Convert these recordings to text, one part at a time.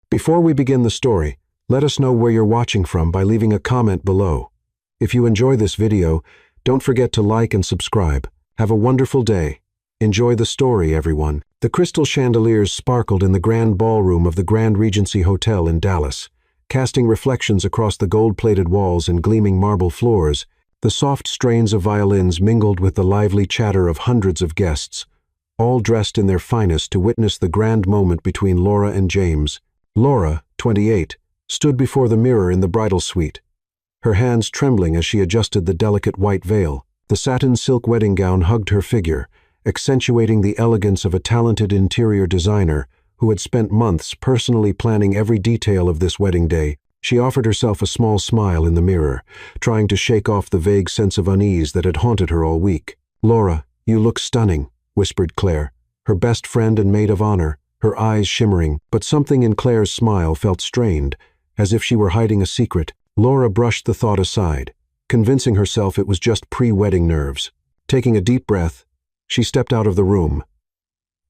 Before we begin the story, let us know where you're watching from by leaving a comment below. If you enjoy this video, don't forget to like and subscribe. Have a wonderful day. Enjoy the story, everyone. The crystal chandeliers sparkled in the grand ballroom of the Grand Regency Hotel in Dallas, casting reflections across the gold-plated walls and gleaming marble floors. The soft strains of violins mingled with the lively chatter of hundreds of guests, all dressed in their finest to witness the grand moment between Laura and James. Laura, 28, stood before the mirror in the bridal suite, her hands trembling as she adjusted the delicate white veil. The satin silk wedding gown hugged her figure, accentuating the elegance of a talented interior designer who had spent months personally planning every detail of this wedding day. She offered herself a small smile in the mirror, trying to shake off the vague sense of unease that had haunted her all week. "Laura, you look stunning," whispered Claire, her best friend and maid of honor, her eyes shimmering, but something in Claire's smile felt strained, as if she were hiding a secret. Laura brushed the thought aside, convincing herself it was just pre-wedding nerves. Taking a deep breath, she stepped out of the room,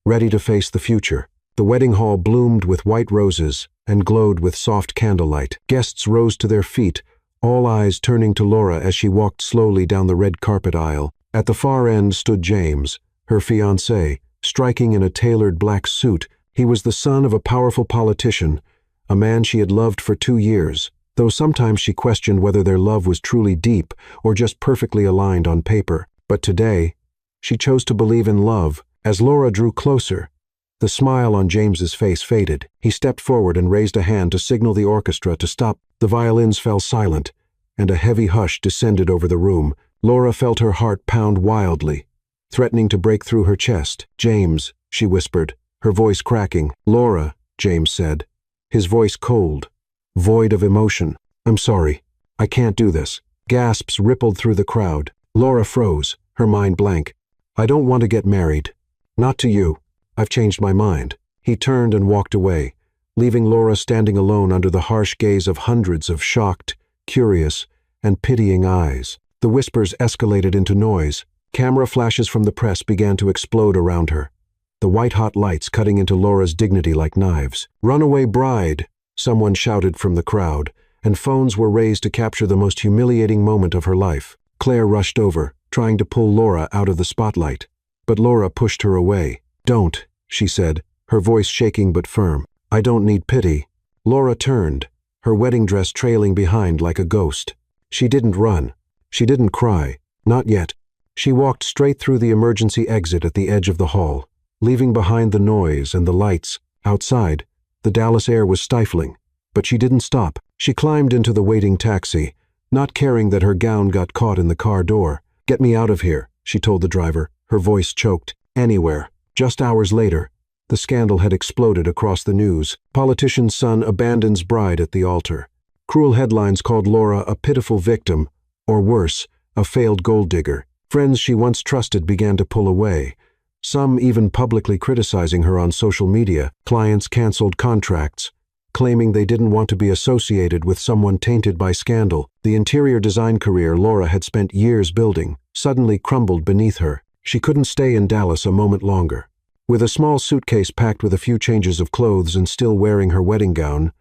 ready to face the future. The wedding hall bloomed with white roses and glowed with soft candlelight. Guests rose to their feet, all eyes turning to Laura as she walked slowly down the red carpet aisle. At the far end stood James, her fiancé, striking in a tailored black suit. He was the son of a powerful politician, a man she had loved for 2 years, though sometimes she questioned whether their love was truly deep or just perfectly aligned on paper. But today, she chose to believe in love. As Laura drew closer, the smile on James's face faded. He stepped forward and raised a hand to signal the orchestra to stop. The violins fell silent, and a heavy hush descended over the room. Laura felt her heart pound wildly, threatening to break through her chest. "James," she whispered, her voice cracking. "Laura," James said, his voice cold, void of emotion. "I'm sorry. I can't do this." Gasps rippled through the crowd. Laura froze, her mind blank. "I don't want to get married. Not to you. I've changed my mind." He turned and walked away, leaving Laura standing alone under the harsh gaze of hundreds of shocked, curious, and pitying eyes. The whispers escalated into noise. Camera flashes from the press began to explode around her, the white-hot lights cutting into Laura's dignity like knives. "Runaway bride," someone shouted from the crowd, and phones were raised to capture the most humiliating moment of her life. Claire rushed over, trying to pull Laura out of the spotlight. But Laura pushed her away. "Don't," she said, her voice shaking but firm. "I don't need pity." Laura turned, her wedding dress trailing behind like a ghost. She didn't run. She didn't cry. Not yet. She walked straight through the emergency exit at the edge of the hall, leaving behind the noise and the lights. Outside, the Dallas air was stifling, but she didn't stop. She climbed into the waiting taxi, not caring that her gown got caught in the car door. "Get me out of here," she told the driver, her voice choked. "Anywhere." Just hours later, the scandal had exploded across the news. Politician's son abandons bride at the altar. Cruel headlines called Laura a pitiful victim, or worse, a failed gold digger. Friends she once trusted began to pull away, some even publicly criticizing her on social media. Clients canceled contracts, claiming they didn't want to be associated with someone tainted by scandal. The interior design career Laura had spent years building suddenly crumbled beneath her. She couldn't stay in Dallas a moment longer. With a small suitcase packed with a few changes of clothes and still wearing her wedding gown,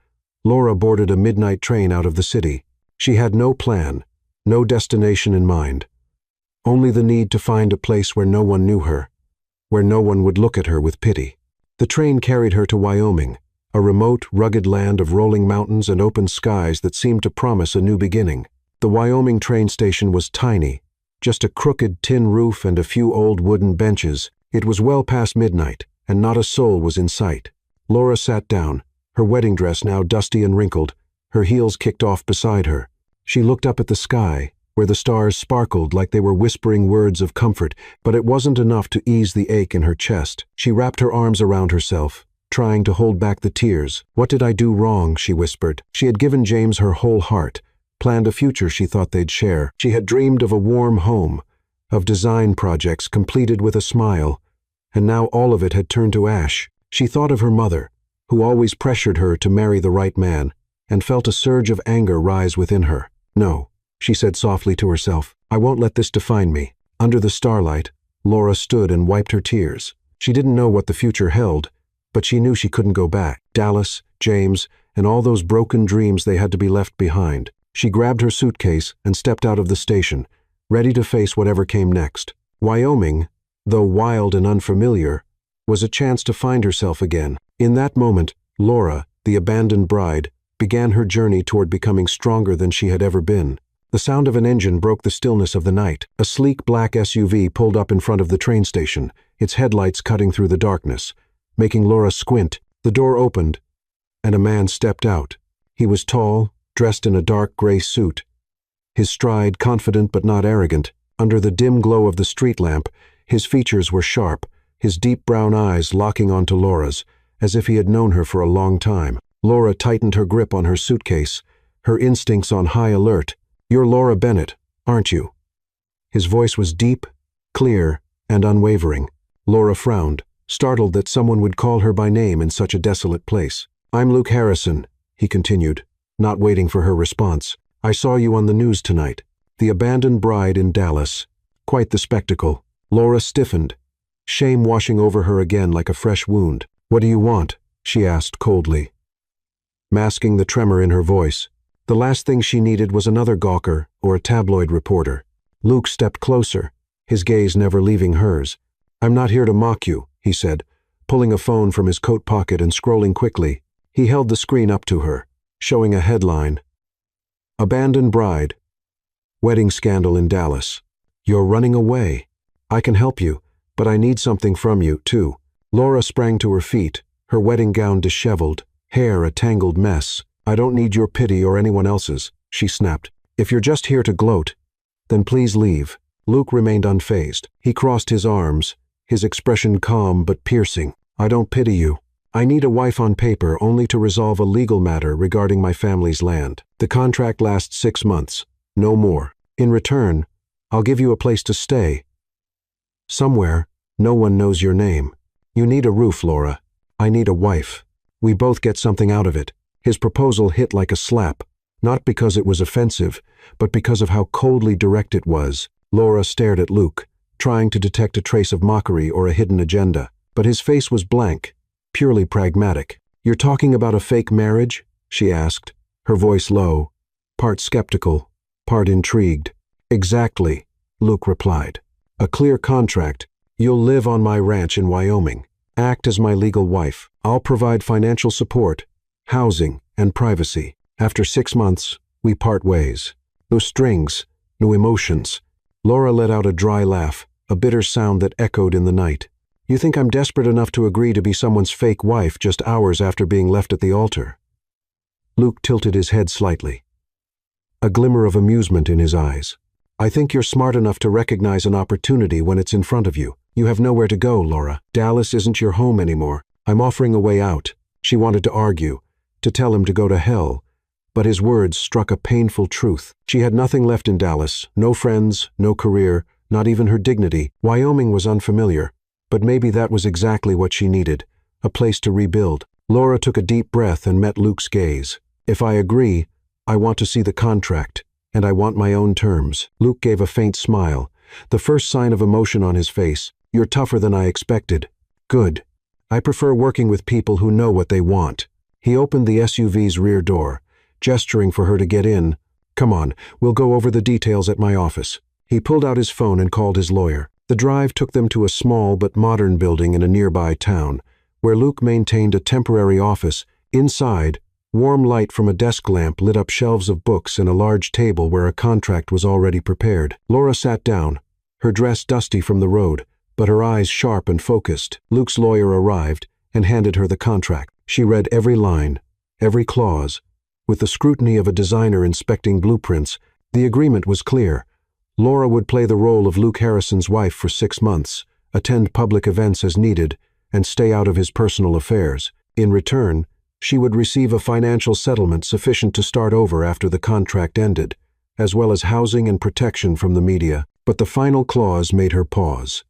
Laura boarded a midnight train out of the city. She had no plan, no destination in mind, only the need to find a place where no one knew her, where no one would look at her with pity. The train carried her to Wyoming, a remote, rugged land of rolling mountains and open skies that seemed to promise a new beginning. The Wyoming train station was tiny, just a crooked tin roof and a few old wooden benches. It was well past midnight, and not a soul was in sight. Laura sat down, her wedding dress now dusty and wrinkled, her heels kicked off beside her. She looked up at the sky, where the stars sparkled like they were whispering words of comfort, but it wasn't enough to ease the ache in her chest. She wrapped her arms around herself, trying to hold back the tears. "What did I do wrong?" she whispered. She had given James her whole heart, planned a future she thought they'd share. She had dreamed of a warm home, of design projects completed with a smile, and now all of it had turned to ash. She thought of her mother, who always pressured her to marry the right man, and felt a surge of anger rise within her. "No," she said softly to herself, "I won't let this define me." Under the starlight, Laura stood and wiped her tears. She didn't know what the future held, but she knew she couldn't go back. Dallas, James, and all those broken dreams, they had to be left behind. She grabbed her suitcase and stepped out of the station, ready to face whatever came next. Wyoming, though wild and unfamiliar, was a chance to find herself again. In that moment, Laura, the abandoned bride, began her journey toward becoming stronger than she had ever been. The sound of an engine broke the stillness of the night. A sleek black SUV pulled up in front of the train station, its headlights cutting through the darkness, making Laura squint. The door opened, and a man stepped out. He was tall, dressed in a dark gray suit. His stride confident but not arrogant. Under the dim glow of the street lamp, his features were sharp, his deep brown eyes locking onto Laura's, as if he had known her for a long time. Laura tightened her grip on her suitcase, her instincts on high alert. "You're Laura Bennett, aren't you?" His voice was deep, clear, and unwavering. Laura frowned, startled that someone would call her by name in such a desolate place. "I'm Luke Harrison," he continued, not waiting for her response. "I saw you on the news tonight. The abandoned bride in Dallas. Quite the spectacle." Laura stiffened, shame washing over her again like a fresh wound. "What do you want?" she asked coldly, masking the tremor in her voice. The last thing she needed was another gawker or a tabloid reporter. Luke stepped closer, his gaze never leaving hers. "I'm not here to mock you," he said, pulling a phone from his coat pocket and scrolling quickly. He held the screen up to her, showing a headline. "Abandoned bride. Wedding scandal in Dallas. You're running away. I can help you, but I need something from you, too." Laura sprang to her feet, her wedding gown disheveled, hair a tangled mess. "I don't need your pity or anyone else's," she snapped. "If you're just here to gloat, then please leave." Luke remained unfazed. He crossed his arms, his expression calm but piercing. "I don't pity you. I need a wife on paper only to resolve a legal matter regarding my family's land. The contract lasts 6 months, no more. In return, I'll give you a place to stay. Somewhere, no one knows your name. You need a roof, Laura. I need a wife. We both get something out of it." His proposal hit like a slap, not because it was offensive, but because of how coldly direct it was. Laura stared at Luke, trying to detect a trace of mockery or a hidden agenda, but his face was blank, purely pragmatic. "You're talking about a fake marriage?" she asked, her voice low, part skeptical, part intrigued. "Exactly," Luke replied. "A clear contract. You'll live on my ranch in Wyoming. Act as my legal wife. I'll provide financial support, housing, and privacy. After 6 months, we part ways. No strings, no emotions." Laura let out a dry laugh, a bitter sound that echoed in the night. "You think I'm desperate enough to agree to be someone's fake wife just hours after being left at the altar?" Luke tilted his head slightly, a glimmer of amusement in his eyes. "I think you're smart enough to recognize an opportunity when it's in front of you. You have nowhere to go, Laura. Dallas isn't your home anymore. I'm offering a way out." She wanted to argue, to tell him to go to hell, but his words struck a painful truth. She had nothing left in Dallas, no friends, no career, not even her dignity. Wyoming was unfamiliar, but maybe that was exactly what she needed, a place to rebuild. Laura took a deep breath and met Luke's gaze. "If I agree, I want to see the contract, and I want my own terms." Luke gave a faint smile, the first sign of emotion on his face. "You're tougher than I expected." "Good. I prefer working with people who know what they want." He opened the SUV's rear door, gesturing for her to get in. "Come on, we'll go over the details at my office." He pulled out his phone and called his lawyer. The drive took them to a small but modern building in a nearby town, where Luke maintained a temporary office. Inside, warm light from a desk lamp lit up shelves of books and a large table where a contract was already prepared. Laura sat down, her dress dusty from the road, but her eyes sharp and focused. Luke's lawyer arrived and handed her the contract. She read every line, every clause, with the scrutiny of a designer inspecting blueprints. The agreement was clear. Laura would play the role of Luke Harrison's wife for 6 months, attend public events as needed, and stay out of his personal affairs. In return, she would receive a financial settlement sufficient to start over after the contract ended, as well as housing and protection from the media. But the final clause made her pause.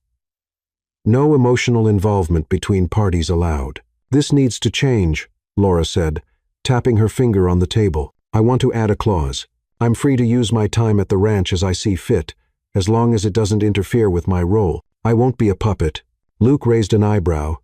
"No emotional involvement between parties allowed." "This needs to change," Laura said, tapping her finger on the table. "I want to add a clause. I'm free to use my time at the ranch as I see fit, as long as it doesn't interfere with my role. I won't be a puppet." Luke raised an eyebrow,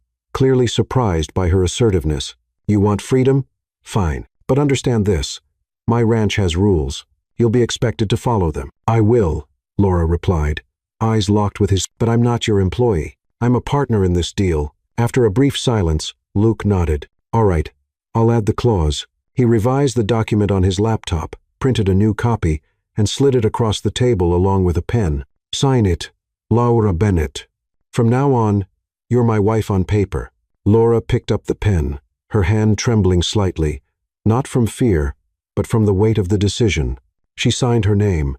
clearly surprised by her assertiveness. You want freedom? Fine. But understand this. My ranch has rules. You'll be expected to follow them. I will, Laura replied, eyes locked with his. But I'm not your employee. I'm a partner in this deal. After a brief silence, Luke nodded. All right, I'll add the clause. He revised the document on his laptop, printed a new copy, and slid it across the table along with a pen. Sign it, Laura Bennett. From now on, you're my wife on paper. Laura picked up the pen, her hand trembling slightly, not from fear, but from the weight of the decision. She signed her name,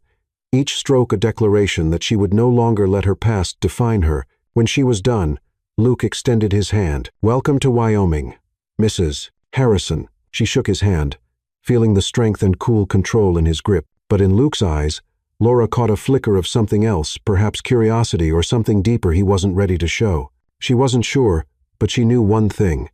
each stroke a declaration that she would no longer let her past define her. When she was done, Luke extended his hand. Welcome to Wyoming, Mrs. Harrison. She shook his hand, feeling the strength and cool control in his grip. But in Luke's eyes, Laura caught a flicker of something else, perhaps curiosity or something deeper he wasn't ready to show. She wasn't sure, but she knew one thing.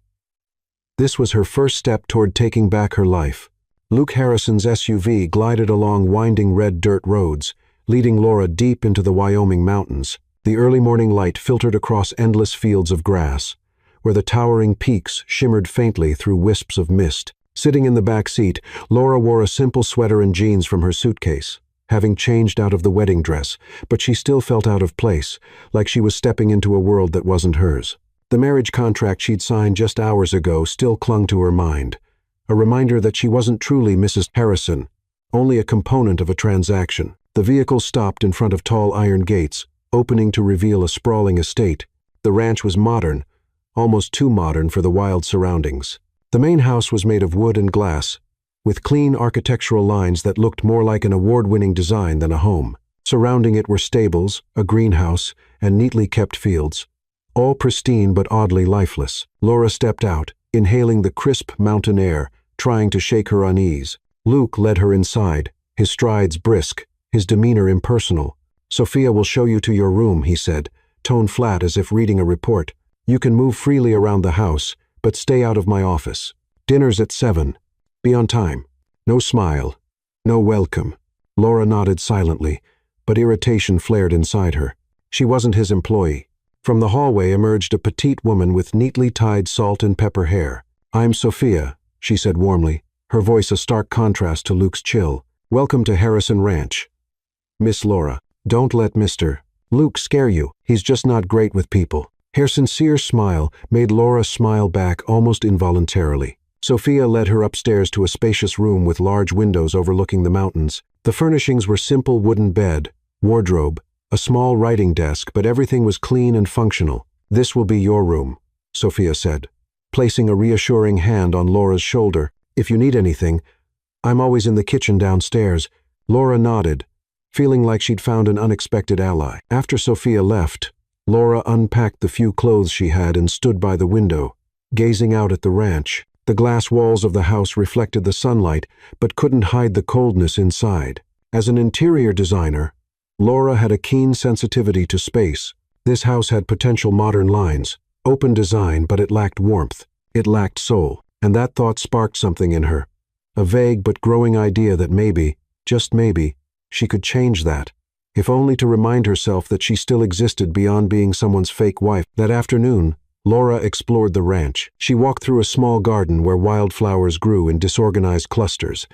This was her first step toward taking back her life. Luke Harrison's SUV glided along winding red dirt roads, leading Laura deep into the Wyoming mountains. The early morning light filtered across endless fields of grass, where the towering peaks shimmered faintly through wisps of mist. Sitting in the back seat, Laura wore a simple sweater and jeans from her suitcase, having changed out of the wedding dress, but she still felt out of place, like she was stepping into a world that wasn't hers. The marriage contract she'd signed just hours ago still clung to her mind, a reminder that she wasn't truly Mrs. Harrison, only a component of a transaction. The vehicle stopped in front of tall iron gates, opening to reveal a sprawling estate. The ranch was modern, almost too modern for the wild surroundings. The main house was made of wood and glass, with clean architectural lines that looked more like an award-winning design than a home. Surrounding it were stables, a greenhouse, and neatly kept fields, all pristine but oddly lifeless. Laura stepped out, inhaling the crisp mountain air, trying to shake her unease. Luke led her inside, his strides brisk, his demeanor impersonal. Sophia will show you to your room, he said, tone flat as if reading a report. You can move freely around the house, but stay out of my office. Dinner's at 7. Be on time. No smile. No welcome. Laura nodded silently, but irritation flared inside her. She wasn't his employee. From the hallway emerged a petite woman with neatly tied salt and pepper hair. I'm Sophia, she said warmly, her voice a stark contrast to Luke's chill. Welcome to Harrison Ranch. Miss Laura, don't let Mr. Luke scare you. He's just not great with people. Her sincere smile made Laura smile back almost involuntarily. Sophia led her upstairs to a spacious room with large windows overlooking the mountains. The furnishings were simple wooden bed, wardrobe, a small writing desk, but everything was clean and functional. This will be your room, Sophia said, placing a reassuring hand on Laura's shoulder. If you need anything, I'm always in the kitchen downstairs. Laura nodded, feeling like she'd found an unexpected ally. After Sophia left, Laura unpacked the few clothes she had and stood by the window, gazing out at the ranch. The glass walls of the house reflected the sunlight, but couldn't hide the coldness inside. As an interior designer, Laura had a keen sensitivity to space. This house had potential modern lines, open design, but it lacked warmth. It lacked soul. And that thought sparked something in her, a vague but growing idea that maybe, just maybe, she could change that, if only to remind herself that she still existed beyond being someone's fake wife. That afternoon, Laura explored the ranch. She walked through a small garden where wildflowers grew in disorganized clusters,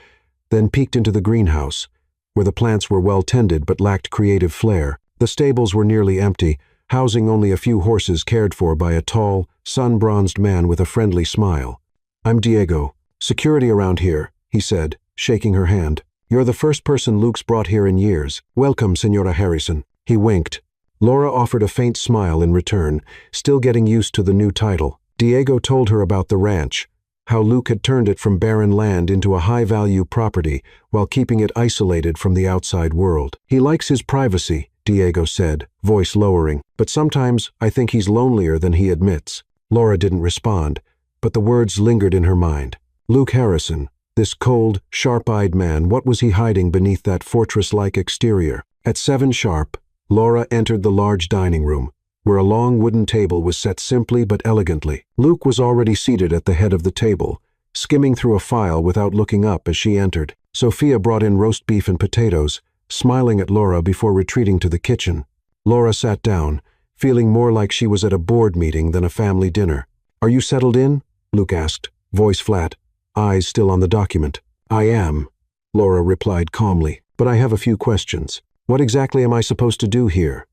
then peeked into the greenhouse, where the plants were well tended but lacked creative flair. The stables were nearly empty, housing only a few horses cared for by a tall, sun-bronzed man with a friendly smile. I'm Diego. Security around here, he said, shaking her hand. You're the first person Luke's brought here in years. Welcome, Senora Harrison. He winked. Laura offered a faint smile in return, still getting used to the new title. Diego told her about the ranch, how Luke had turned it from barren land into a high-value property while keeping it isolated from the outside world. He likes his privacy, Diego said, voice lowering, but sometimes I think he's lonelier than he admits. Laura didn't respond, but the words lingered in her mind. Luke Harrison, this cold, sharp-eyed man, what was he hiding beneath that fortress-like exterior? At 7 sharp, Laura entered the large dining room, where a long wooden table was set simply but elegantly. Luke was already seated at the head of the table, skimming through a file without looking up as she entered. Sophia brought in roast beef and potatoes, smiling at Laura before retreating to the kitchen. Laura sat down, feeling more like she was at a board meeting than a family dinner. Are you settled in? Luke asked, voice flat, eyes still on the document. I am, Laura replied calmly, but I have a few questions. What exactly am I supposed to do here?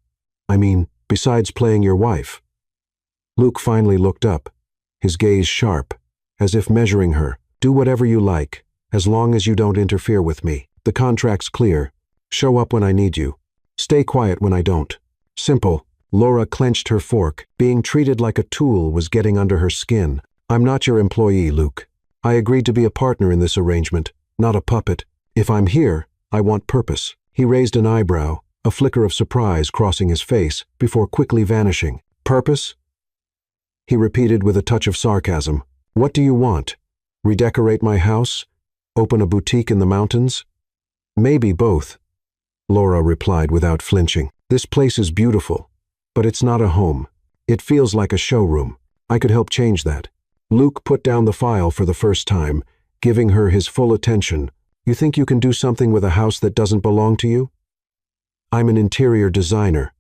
I mean, besides playing your wife? Luke finally looked up, his gaze sharp, as if measuring her. Do whatever you like, as long as you don't interfere with me. The contract's clear. Show up when I need you. Stay quiet when I don't. Simple. Laura clenched her fork. Being treated like a tool was getting under her skin. I'm not your employee, Luke. I agreed to be a partner in this arrangement, not a puppet. If I'm here, I want purpose. He raised an eyebrow, a flicker of surprise crossing his face, before quickly vanishing. Purpose? He repeated with a touch of sarcasm. What do you want? Redecorate my house? Open a boutique in the mountains? Maybe both, Laura replied without flinching. This place is beautiful, but it's not a home. It feels like a showroom. I could help change that. Luke put down the file for the first time, giving her his full attention. You think you can do something with a house that doesn't belong to you? I'm an interior designer,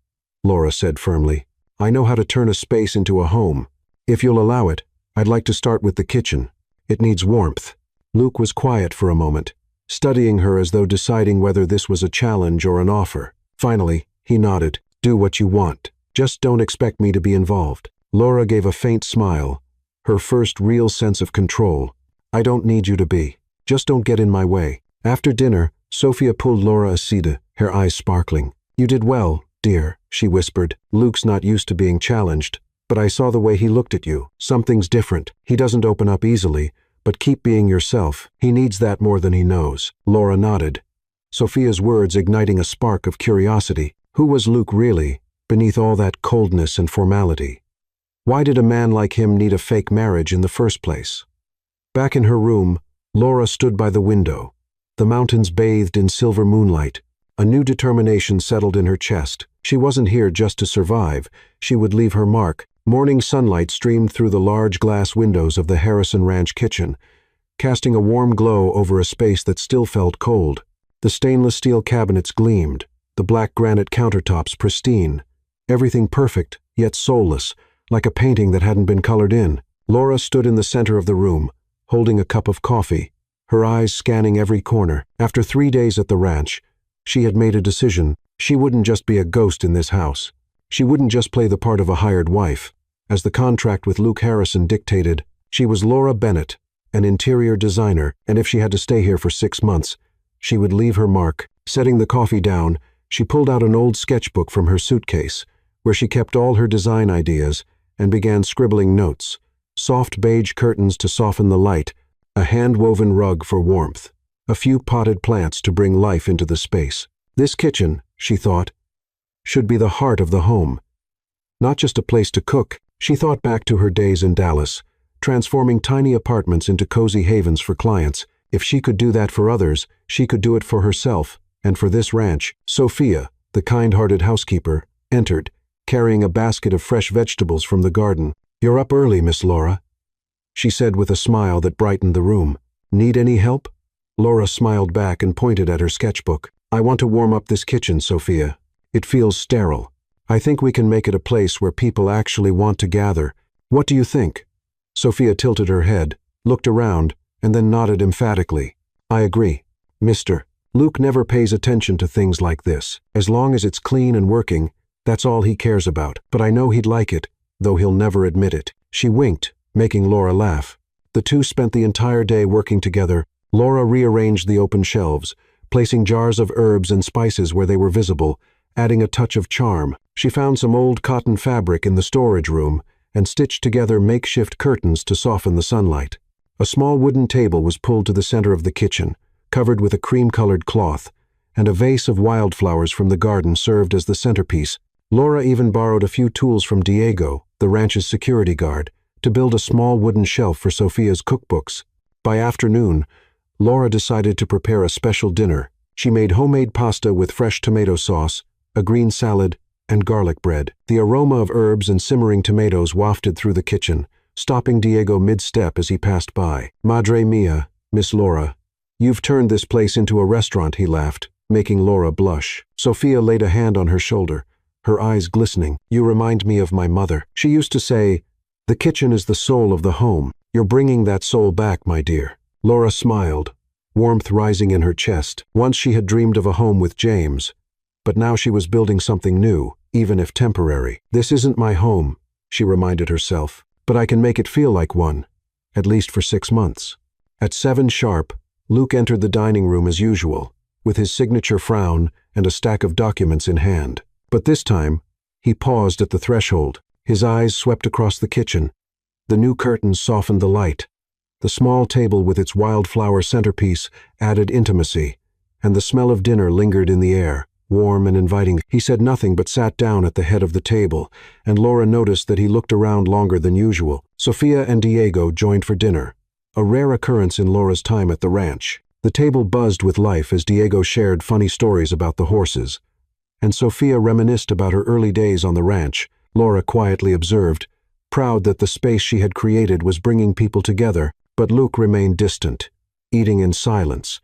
Laura said firmly. I know how to turn a space into a home. If you'll allow it, I'd like to start with the kitchen. It needs warmth. Luke was quiet for a moment, studying her as though deciding whether this was a challenge or an offer. Finally, he nodded. Do what you want. Just don't expect me to be involved. Laura gave a faint smile, her first real sense of control. I don't need you to be. Just don't get in my way. After dinner, Sophia pulled Laura aside, her eyes sparkling. You did well, dear, she whispered. Luke's not used to being challenged, but I saw the way he looked at you. Something's different. He doesn't open up easily, but keep being yourself. He needs that more than he knows. Laura nodded, Sophia's words igniting a spark of curiosity. Who was Luke really, beneath all that coldness and formality? Why did a man like him need a fake marriage in the first place? Back in her room, Laura stood by the window. The mountains bathed in silver moonlight. A new determination settled in her chest. She wasn't here just to survive. She would leave her mark. Morning sunlight streamed through the large glass windows of the Harrison Ranch kitchen, casting a warm glow over a space that still felt cold. The stainless steel cabinets gleamed, the black granite countertops pristine. Everything perfect, yet soulless, like a painting that hadn't been colored in. Laura stood in the center of the room, holding a cup of coffee, her eyes scanning every corner. After 3 days at the ranch, she had made a decision. She wouldn't just be a ghost in this house. She wouldn't just play the part of a hired wife. As the contract with Luke Harrison dictated, she was Laura Bennett, an interior designer, and if she had to stay here for 6 months, she would leave her mark. Setting the coffee down, she pulled out an old sketchbook from her suitcase, where she kept all her design ideas, and began scribbling notes. Soft beige curtains to soften the light, a hand-woven rug for warmth, a few potted plants to bring life into the space. This kitchen, she thought, should be the heart of the home. Not just a place to cook. She thought back to her days in Dallas, transforming tiny apartments into cozy havens for clients. If she could do that for others, she could do it for herself, and for this ranch. Sophia, the kind-hearted housekeeper, entered, carrying a basket of fresh vegetables from the garden. You're up early, Miss Laura, she said with a smile that brightened the room. Need any help? Laura smiled back and pointed at her sketchbook. I want to warm up this kitchen, Sophia. It feels sterile. I think we can make it a place where people actually want to gather. What do you think? Sophia tilted her head, looked around, and then nodded emphatically. I agree. Mister, Luke never pays attention to things like this. As long as it's clean and working, that's all he cares about. But I know he'd like it, though he'll never admit it. She winked, making Laura laugh. The two spent the entire day working together. Laura rearranged the open shelves, placing jars of herbs and spices where they were visible, adding a touch of charm. She found some old cotton fabric in the storage room and stitched together makeshift curtains to soften the sunlight. A small wooden table was pulled to the center of the kitchen, covered with a cream-colored cloth, and a vase of wildflowers from the garden served as the centerpiece. Laura even borrowed a few tools from Diego, the ranch's security guard, to build a small wooden shelf for Sophia's cookbooks. By afternoon, Laura decided to prepare a special dinner. She made homemade pasta with fresh tomato sauce, a green salad, and garlic bread. The aroma of herbs and simmering tomatoes wafted through the kitchen, stopping Diego mid-step as he passed by. Madre mia, Miss Laura, you've turned this place into a restaurant, he laughed, making Laura blush. Sophia laid a hand on her shoulder, her eyes glistening. You remind me of my mother. She used to say, The kitchen is the soul of the home. You're bringing that soul back, my dear. Laura smiled, warmth rising in her chest. Once she had dreamed of a home with James, but now she was building something new, even if temporary. This isn't my home, she reminded herself, but I can make it feel like one, at least for 6 months. At 7 sharp, Luke entered the dining room as usual, with his signature frown and a stack of documents in hand. But this time, he paused at the threshold. His eyes swept across the kitchen. The new curtains softened the light. The small table with its wildflower centerpiece added intimacy, and the smell of dinner lingered in the air, warm and inviting. He said nothing but sat down at the head of the table, and Laura noticed that he looked around longer than usual. Sophia and Diego joined for dinner, a rare occurrence in Laura's time at the ranch. The table buzzed with life as Diego shared funny stories about the horses, and Sophia reminisced about her early days on the ranch. Laura quietly observed, proud that the space she had created was bringing people together, but Luke remained distant, eating in silence,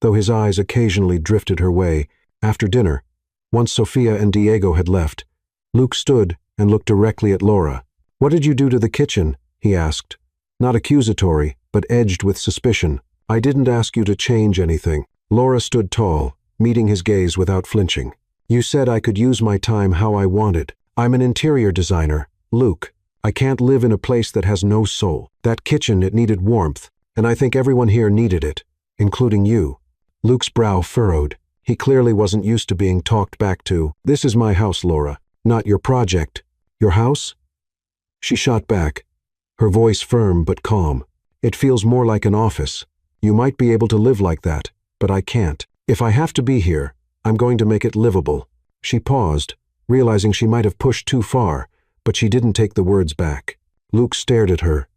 though his eyes occasionally drifted her way. After dinner, once Sophia and Diego had left, Luke stood and looked directly at Laura. "What did you do to the kitchen?" he asked, not accusatory, but edged with suspicion. "I didn't ask you to change anything." Laura stood tall, meeting his gaze without flinching. "You said I could use my time how I wanted. I'm an interior designer, Luke. I can't live in a place that has no soul. That kitchen, it needed warmth, and I think everyone here needed it, including you." Luke's brow furrowed. He clearly wasn't used to being talked back to. "This is my house, Laura, not your project." "Your house?" She shot back, her voice firm but calm. "It feels more like an office. You might be able to live like that, but I can't. If I have to be here, I'm going to make it livable." She paused, realizing she might have pushed too far, but she didn't take the words back. Luke stared at her,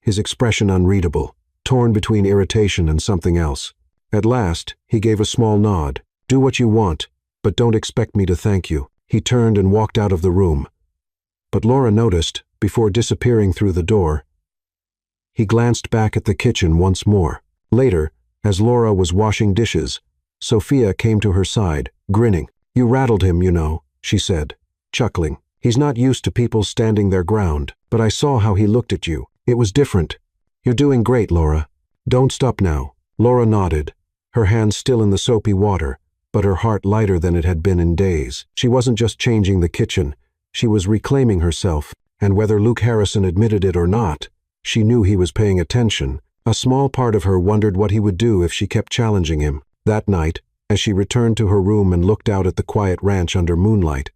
his expression unreadable, torn between irritation and something else. At last, he gave a small nod. "Do what you want, but don't expect me to thank you." He turned and walked out of the room. But Laura noticed, before disappearing through the door, he glanced back at the kitchen once more. Later, as Laura was washing dishes, Sophia came to her side, grinning. "You rattled him, you know," she said, chuckling. "He's not used to people standing their ground, but I saw how he looked at you. It was different. You're doing great, Laura. Don't stop now." Laura nodded, her hands still in the soapy water, but her heart lighter than it had been in days. She wasn't just changing the kitchen, she was reclaiming herself, and whether Luke Harrison admitted it or not, she knew he was paying attention. A small part of her wondered what he would do if she kept challenging him. That night, as she returned to her room and looked out at the quiet ranch under moonlight,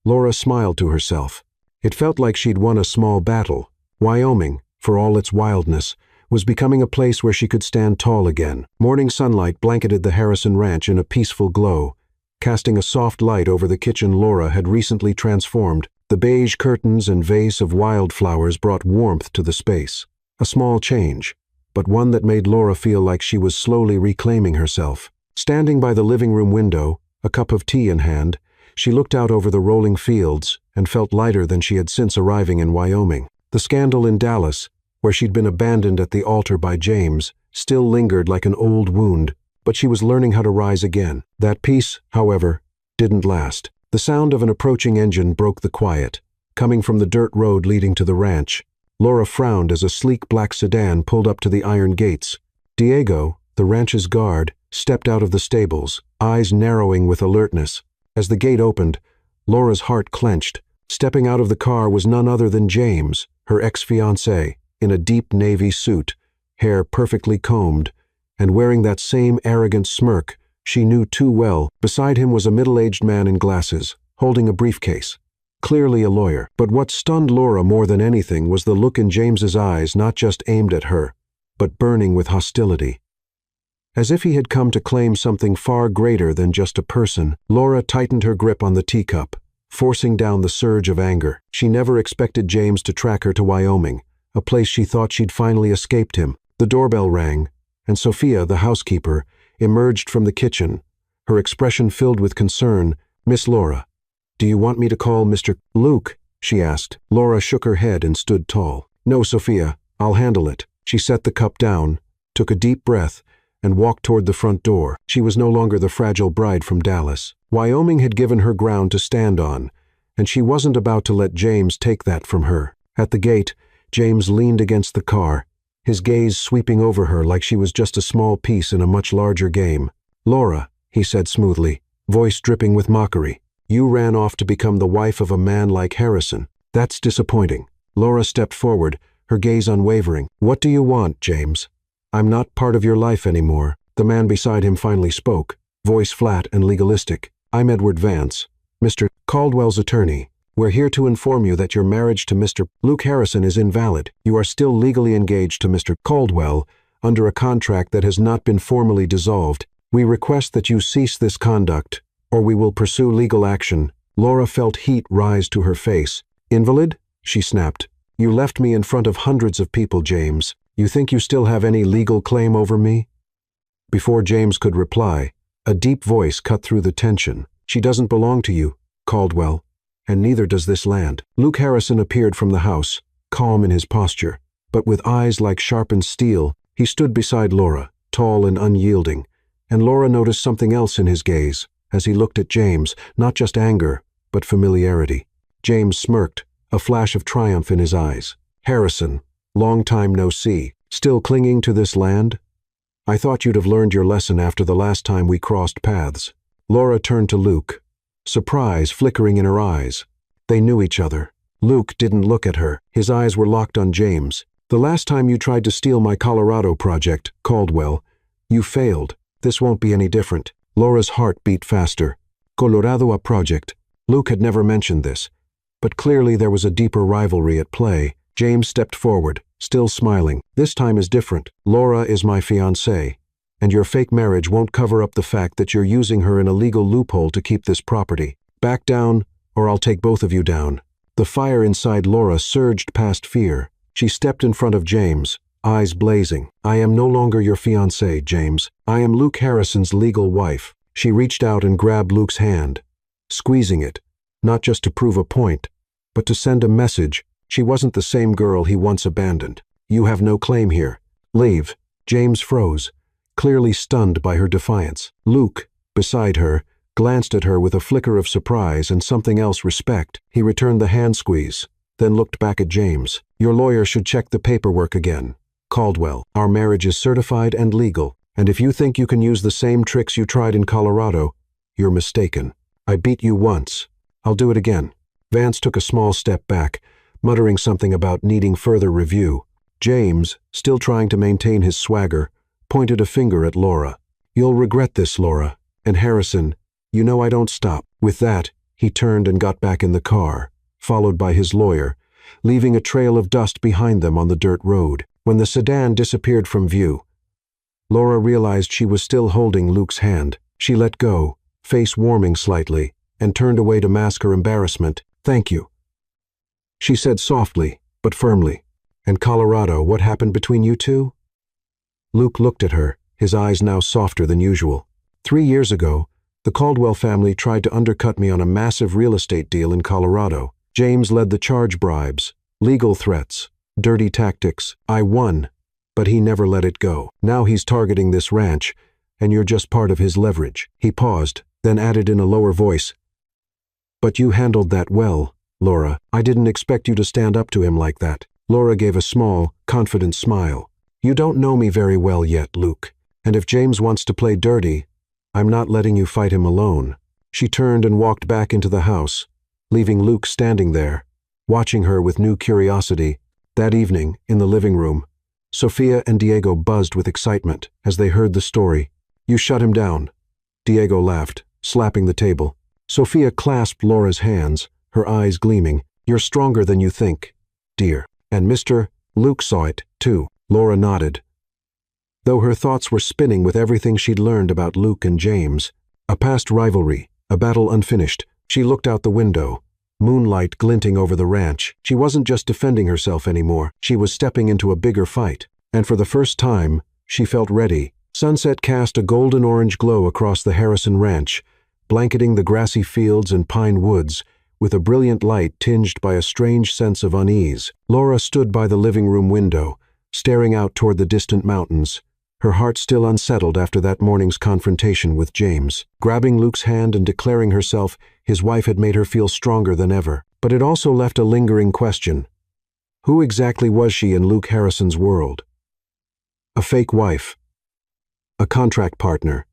Laura smiled to herself. It felt like she'd won a small battle. Wyoming, for all its wildness, was becoming a place where she could stand tall again. Morning sunlight blanketed the Harrison Ranch in a peaceful glow, casting a soft light over the kitchen Laura had recently transformed. The beige curtains and vase of wildflowers brought warmth to the space. A small change, but one that made Laura feel like she was slowly reclaiming herself. Standing by the living room window, a cup of tea in hand, she looked out over the rolling fields and felt lighter than she had since arriving in Wyoming. The scandal in Dallas, where she'd been abandoned at the altar by James, still lingered like an old wound, but she was learning how to rise again. That peace, however, didn't last. The sound of an approaching engine broke the quiet, coming from the dirt road leading to the ranch. Laura frowned as a sleek black sedan pulled up to the iron gates. Diego, the ranch's guard, stepped out of the stables, eyes narrowing with alertness. As the gate opened, Laura's heart clenched. Stepping out of the car was none other than James, her ex-fiancé, in a deep navy suit, hair perfectly combed, and wearing that same arrogant smirk she knew too well. Beside him was a middle-aged man in glasses, holding a briefcase, clearly a lawyer. But what stunned Laura more than anything was the look in James's eyes, not just aimed at her, but burning with hostility. As if he had come to claim something far greater than just a person. Laura tightened her grip on the teacup, forcing down the surge of anger. She never expected James to track her to Wyoming, a place she thought she'd finally escaped him. The doorbell rang, and Sophia, the housekeeper, emerged from the kitchen, her expression filled with concern. "Miss Laura, do you want me to call Mr. Luke?" she asked. Laura shook her head and stood tall. "No, Sophia, I'll handle it." She set the cup down, took a deep breath, and walked toward the front door. She was no longer the fragile bride from Dallas. Wyoming had given her ground to stand on, and she wasn't about to let James take that from her. At the gate, James leaned against the car, his gaze sweeping over her like she was just a small piece in a much larger game. "Laura," he said smoothly, voice dripping with mockery, "you ran off to become the wife of a man like Harrison. That's disappointing." Laura stepped forward, her gaze unwavering. "What do you want, James?" "I'm not part of your life anymore." The man beside him finally spoke, voice flat and legalistic. "I'm Edward Vance, Mr. Caldwell's attorney. We're here to inform you that your marriage to Mr. Luke Harrison is invalid. You are still legally engaged to Mr. Caldwell under a contract that has not been formally dissolved. We request that you cease this conduct, or we will pursue legal action." Laura felt heat rise to her face. "Invalid?" she snapped. "You left me in front of hundreds of people, James. You think you still have any legal claim over me?" Before James could reply, a deep voice cut through the tension. "She doesn't belong to you, Caldwell, and neither does this land." Luke Harrison appeared from the house, calm in his posture, but with eyes like sharpened steel. He stood beside Laura, tall and unyielding, and Laura noticed something else in his gaze as he looked at James, not just anger, but familiarity. James smirked, a flash of triumph in his eyes. "Harrison, long time no see. Still clinging to this land? I thought you'd have learned your lesson after the last time we crossed paths." Laura turned to Luke, surprise flickering in her eyes. They knew each other. Luke didn't look at her. His eyes were locked on James. "The last time you tried to steal my Colorado project, Caldwell, you failed. This won't be any different." Laura's heart beat faster. Colorado project. Luke had never mentioned this, but clearly there was a deeper rivalry at play. James stepped forward, still smiling. "This time is different. Laura is my fiancée, and your fake marriage won't cover up the fact that you're using her in a legal loophole to keep this property. Back down, or I'll take both of you down." The fire inside Laura surged past fear. She stepped in front of James, eyes blazing. "I am no longer your fiancée, James. I am Luke Harrison's legal wife." She reached out and grabbed Luke's hand, squeezing it, not just to prove a point, but to send a message. She wasn't the same girl he once abandoned. "You have no claim here. Leave." James froze, clearly stunned by her defiance. Luke, beside her, glanced at her with a flicker of surprise and something else, respect. He returned the hand squeeze, then looked back at James. "Your lawyer should check the paperwork again. Caldwell, our marriage is certified and legal, and if you think you can use the same tricks you tried in Colorado, you're mistaken. I beat you once. I'll do it again." Vance took a small step back, muttering something about needing further review. James, still trying to maintain his swagger, pointed a finger at Laura. "You'll regret this, Laura. And Harrison, you know I don't stop." With that, he turned and got back in the car, followed by his lawyer, leaving a trail of dust behind them on the dirt road. When the sedan disappeared from view, Laura realized she was still holding Luke's hand. She let go, face warming slightly, and turned away to mask her embarrassment. "Thank you," she said softly, but firmly. "And Colorado, what happened between you two?" Luke looked at her, his eyes now softer than usual. 3 years ago, the Caldwell family tried to undercut me on a massive real estate deal in Colorado. James led the charge: bribes, legal threats, dirty tactics. I won, but he never let it go. Now he's targeting this ranch, and you're just part of his leverage." He paused, then added in a lower voice, "But you handled that well, Laura. I didn't expect you to stand up to him like that." Laura gave a small, confident smile. "You don't know me very well yet, Luke, and if James wants to play dirty, I'm not letting you fight him alone." She turned and walked back into the house, leaving Luke standing there, watching her with new curiosity. That evening, in the living room, Sophia and Diego buzzed with excitement as they heard the story. "You shut him down." Diego laughed, slapping the table. Sophia clasped Laura's hands, her eyes gleaming. "You're stronger than you think, dear. And Mr. Luke saw it, too." Laura nodded, though her thoughts were spinning with everything she'd learned about Luke and James. A past rivalry, a battle unfinished. She looked out the window, moonlight glinting over the ranch. She wasn't just defending herself anymore. She was stepping into a bigger fight. And for the first time, she felt ready. Sunset cast a golden-orange glow across the Harrison ranch, blanketing the grassy fields and pine woods, with a brilliant light tinged by a strange sense of unease. Laura stood by the living room window, staring out toward the distant mountains, her heart still unsettled after that morning's confrontation with James. Grabbing Luke's hand and declaring herself his wife had made her feel stronger than ever. But it also left a lingering question. Who exactly was she in Luke Harrison's world? A fake wife? A contract partner?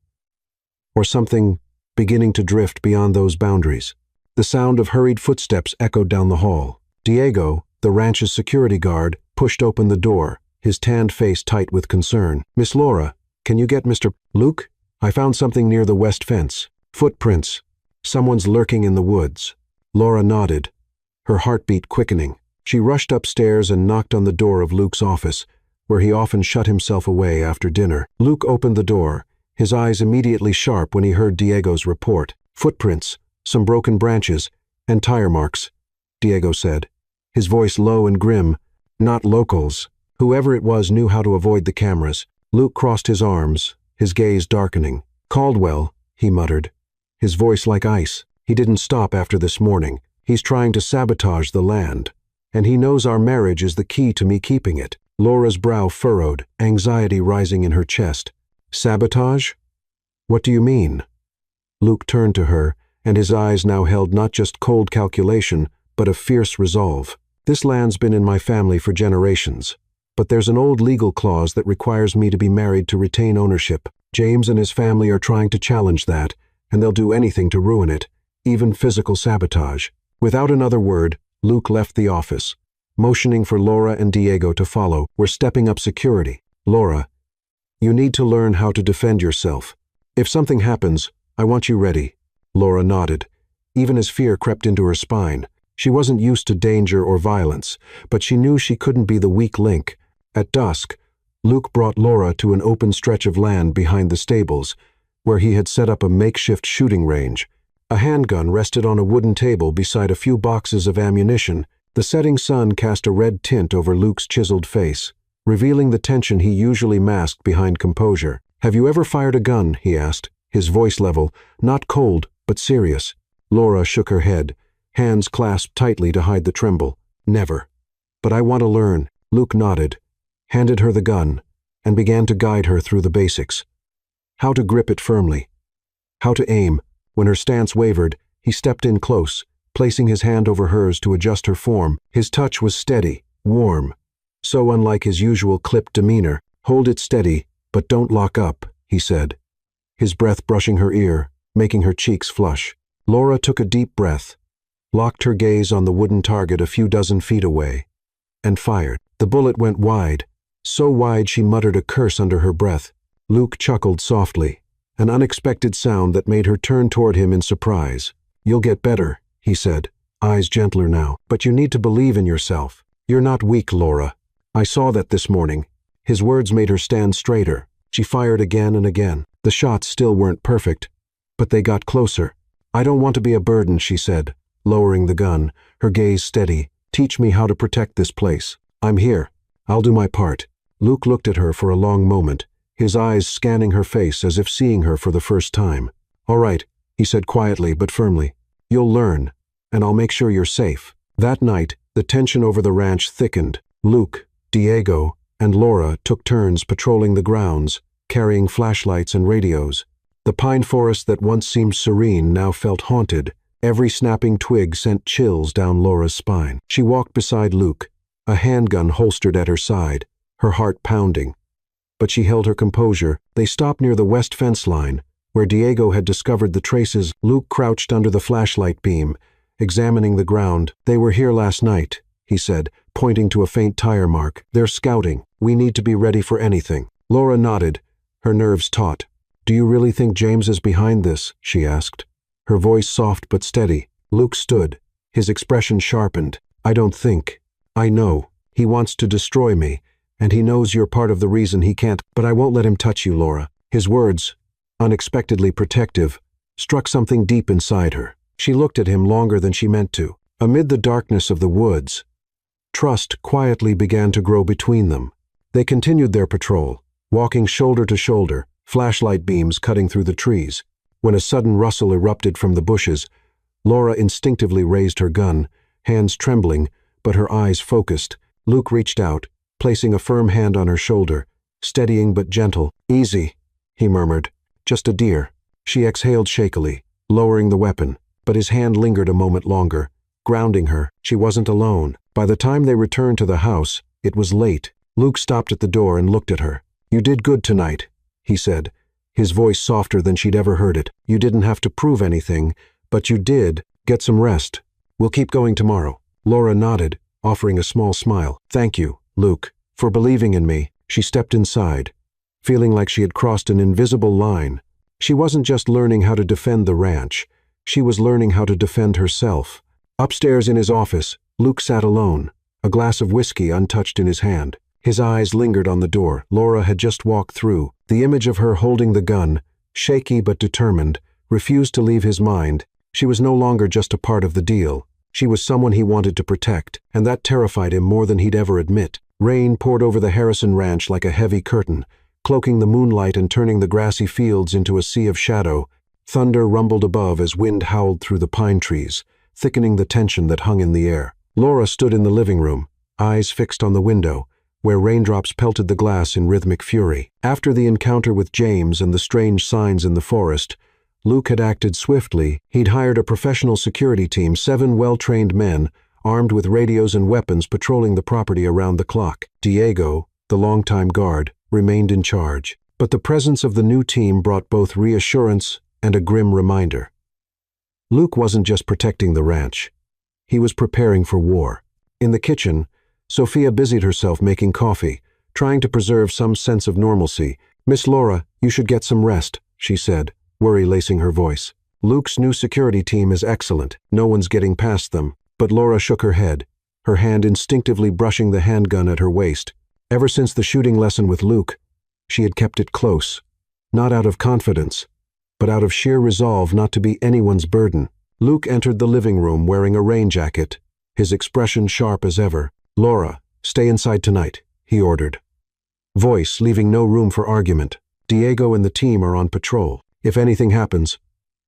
Or something beginning to drift beyond those boundaries? The sound of hurried footsteps echoed down the hall. Diego, the ranch's security guard, pushed open the door, his tanned face tight with concern. "Miss Laura, can you get Mr. Luke? I found something near the west fence. Footprints. Someone's lurking in the woods." Laura nodded, her heartbeat quickening. She rushed upstairs and knocked on the door of Luke's office, where he often shut himself away after dinner. Luke opened the door, his eyes immediately sharp when he heard Diego's report. "Footprints, some broken branches, and tire marks," Diego said, his voice low and grim. "Not locals." Whoever it was knew how to avoid the cameras. Luke crossed his arms, his gaze darkening. "Caldwell," he muttered, his voice like ice. "He didn't stop after this morning. He's trying to sabotage the land. And he knows our marriage is the key to me keeping it." Laura's brow furrowed, anxiety rising in her chest. "Sabotage? What do you mean?" Luke turned to her, and his eyes now held not just cold calculation, but a fierce resolve. "This land's been in my family for generations, but there's an old legal clause that requires me to be married to retain ownership. James and his family are trying to challenge that, and they'll do anything to ruin it, even physical sabotage." Without another word, Luke left the office, motioning for Laura and Diego to follow. "We're stepping up security. Laura, you need to learn how to defend yourself. If something happens, I want you ready." Laura nodded, even as fear crept into her spine. She wasn't used to danger or violence, but she knew she couldn't be the weak link. At dusk, Luke brought Laura to an open stretch of land behind the stables, where he had set up a makeshift shooting range. A handgun rested on a wooden table beside a few boxes of ammunition. The setting sun cast a red tint over Luke's chiseled face, revealing the tension he usually masked behind composure. "Have you ever fired a gun?" he asked, his voice level, not cold, but serious. Laura shook her head, hands clasped tightly to hide the tremble. "Never. But I want to learn." Luke nodded, handed her the gun, and began to guide her through the basics. How to grip it firmly. How to aim. When her stance wavered, he stepped in close, placing his hand over hers to adjust her form. His touch was steady, warm, so unlike his usual clipped demeanor. "Hold it steady, but don't lock up," he said, his breath brushing her ear, making her cheeks flush. Laura took a deep breath, locked her gaze on the wooden target a few dozen feet away, and fired. The bullet went wide, so wide she muttered a curse under her breath. Luke chuckled softly, an unexpected sound that made her turn toward him in surprise. "You'll get better," he said, eyes gentler now. "But you need to believe in yourself. You're not weak, Laura. I saw that this morning." His words made her stand straighter. She fired again and again. The shots still weren't perfect, but they got closer. "I don't want to be a burden," she said, lowering the gun, her gaze steady. "Teach me how to protect this place. I'm here. I'll do my part." Luke looked at her for a long moment, his eyes scanning her face as if seeing her for the first time. "All right," he said quietly but firmly. "You'll learn, and I'll make sure you're safe." That night, the tension over the ranch thickened. Luke, Diego, and Laura took turns patrolling the grounds, carrying flashlights and radios. The pine forest that once seemed serene now felt haunted. Every snapping twig sent chills down Laura's spine. She walked beside Luke, a handgun holstered at her side, her heart pounding. But she held her composure. They stopped near the west fence line, where Diego had discovered the traces. Luke crouched under the flashlight beam, examining the ground. "They were here last night," he said, pointing to a faint tire mark. "They're scouting. We need to be ready for anything." Laura nodded, her nerves taut. "Do you really think James is behind this?" she asked, her voice soft but steady. Luke stood, his expression sharpened. "I don't think. I know. He wants to destroy me, and he knows you're part of the reason he can't. But I won't let him touch you, Laura." His words, unexpectedly protective, struck something deep inside her. She looked at him longer than she meant to. Amid the darkness of the woods, trust quietly began to grow between them. They continued their patrol, walking shoulder to shoulder, flashlight beams cutting through the trees. When a sudden rustle erupted from the bushes, Laura instinctively raised her gun, hands trembling, but her eyes focused. Luke reached out, placing a firm hand on her shoulder, steadying but gentle. "Easy," he murmured. "Just a deer." She exhaled shakily, lowering the weapon, but his hand lingered a moment longer, grounding her. She wasn't alone. By the time they returned to the house, it was late. Luke stopped at the door and looked at her. "You did good tonight," he said, his voice softer than she'd ever heard it. "You didn't have to prove anything, but you did. Get some rest. We'll keep going tomorrow." Laura nodded, offering a small smile. "Thank you, Luke, for believing in me." She stepped inside, feeling like she had crossed an invisible line. She wasn't just learning how to defend the ranch. She was learning how to defend herself. Upstairs in his office, Luke sat alone, a glass of whiskey untouched in his hand. His eyes lingered on the door Laura had just walked through. The image of her holding the gun, shaky but determined, refused to leave his mind. She was no longer just a part of the deal. She was someone he wanted to protect, and that terrified him more than he'd ever admit. Rain poured over the Harrison ranch like a heavy curtain, cloaking the moonlight and turning the grassy fields into a sea of shadow. Thunder rumbled above as wind howled through the pine trees, thickening the tension that hung in the air. Laura stood in the living room, eyes fixed on the window, where raindrops pelted the glass in rhythmic fury. After the encounter with James and the strange signs in the forest, Luke had acted swiftly. He'd hired a professional security team, 7 well-trained men, armed with radios and weapons patrolling the property around the clock. Diego, the longtime guard, remained in charge. But the presence of the new team brought both reassurance and a grim reminder. Luke wasn't just protecting the ranch. He was preparing for war. In the kitchen, Sophia busied herself making coffee, trying to preserve some sense of normalcy. "Miss Laura, you should get some rest," she said, worry lacing her voice. "Luke's new security team is excellent. No one's getting past them." But Laura shook her head, her hand instinctively brushing the handgun at her waist. Ever since the shooting lesson with Luke, she had kept it close, not out of confidence, but out of sheer resolve not to be anyone's burden. Luke entered the living room wearing a rain jacket, his expression sharp as ever. "Laura, stay inside tonight," he ordered, voice leaving no room for argument. "Diego and the team are on patrol. If anything happens,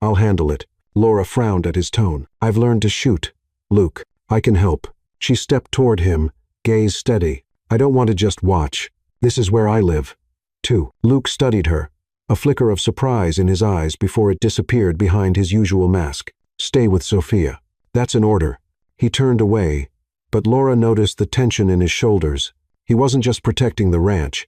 I'll handle it." Laura frowned at his tone. "I've learned to shoot, Luke. I can help." She stepped toward him, gaze steady. "I don't want to just watch. This is where I live, too." Luke studied her, a flicker of surprise in his eyes before it disappeared behind his usual mask. "Stay with Sophia." "That's an order." He turned away, but Laura noticed the tension in his shoulders. He wasn't just protecting the ranch.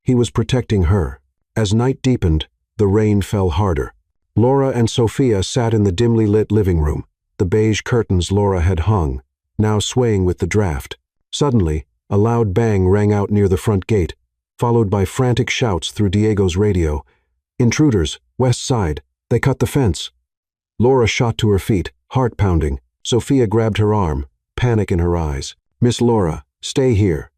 He was protecting her. As night deepened, the rain fell harder. Laura and Sophia sat in the dimly lit living room, the beige curtains Laura had hung, now swaying with the draft. Suddenly, a loud bang rang out near the front gate, followed by frantic shouts through Diego's radio. "Intruders, west side. They cut the fence." Laura shot to her feet, heart pounding. Sophia grabbed her arm, panic in her eyes. "Miss Laura, stay here."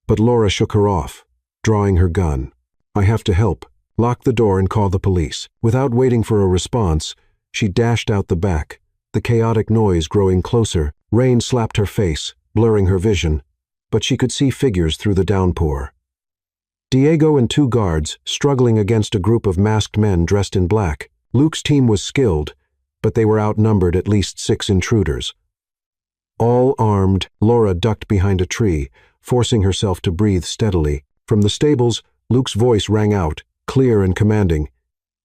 But Laura shook her off, drawing her gun. "I have to help. Lock the door and call the police." Without waiting for a response, she dashed out the back, the chaotic noise growing closer. Rain slapped her face, blurring her vision, but she could see figures through the downpour. Diego and 2 guards struggling against a group of masked men dressed in black. Luke's team was skilled, but they were outnumbered at least 6 intruders. All armed, Laura ducked behind a tree, forcing herself to breathe steadily. From the stables, Luke's voice rang out, clear and commanding.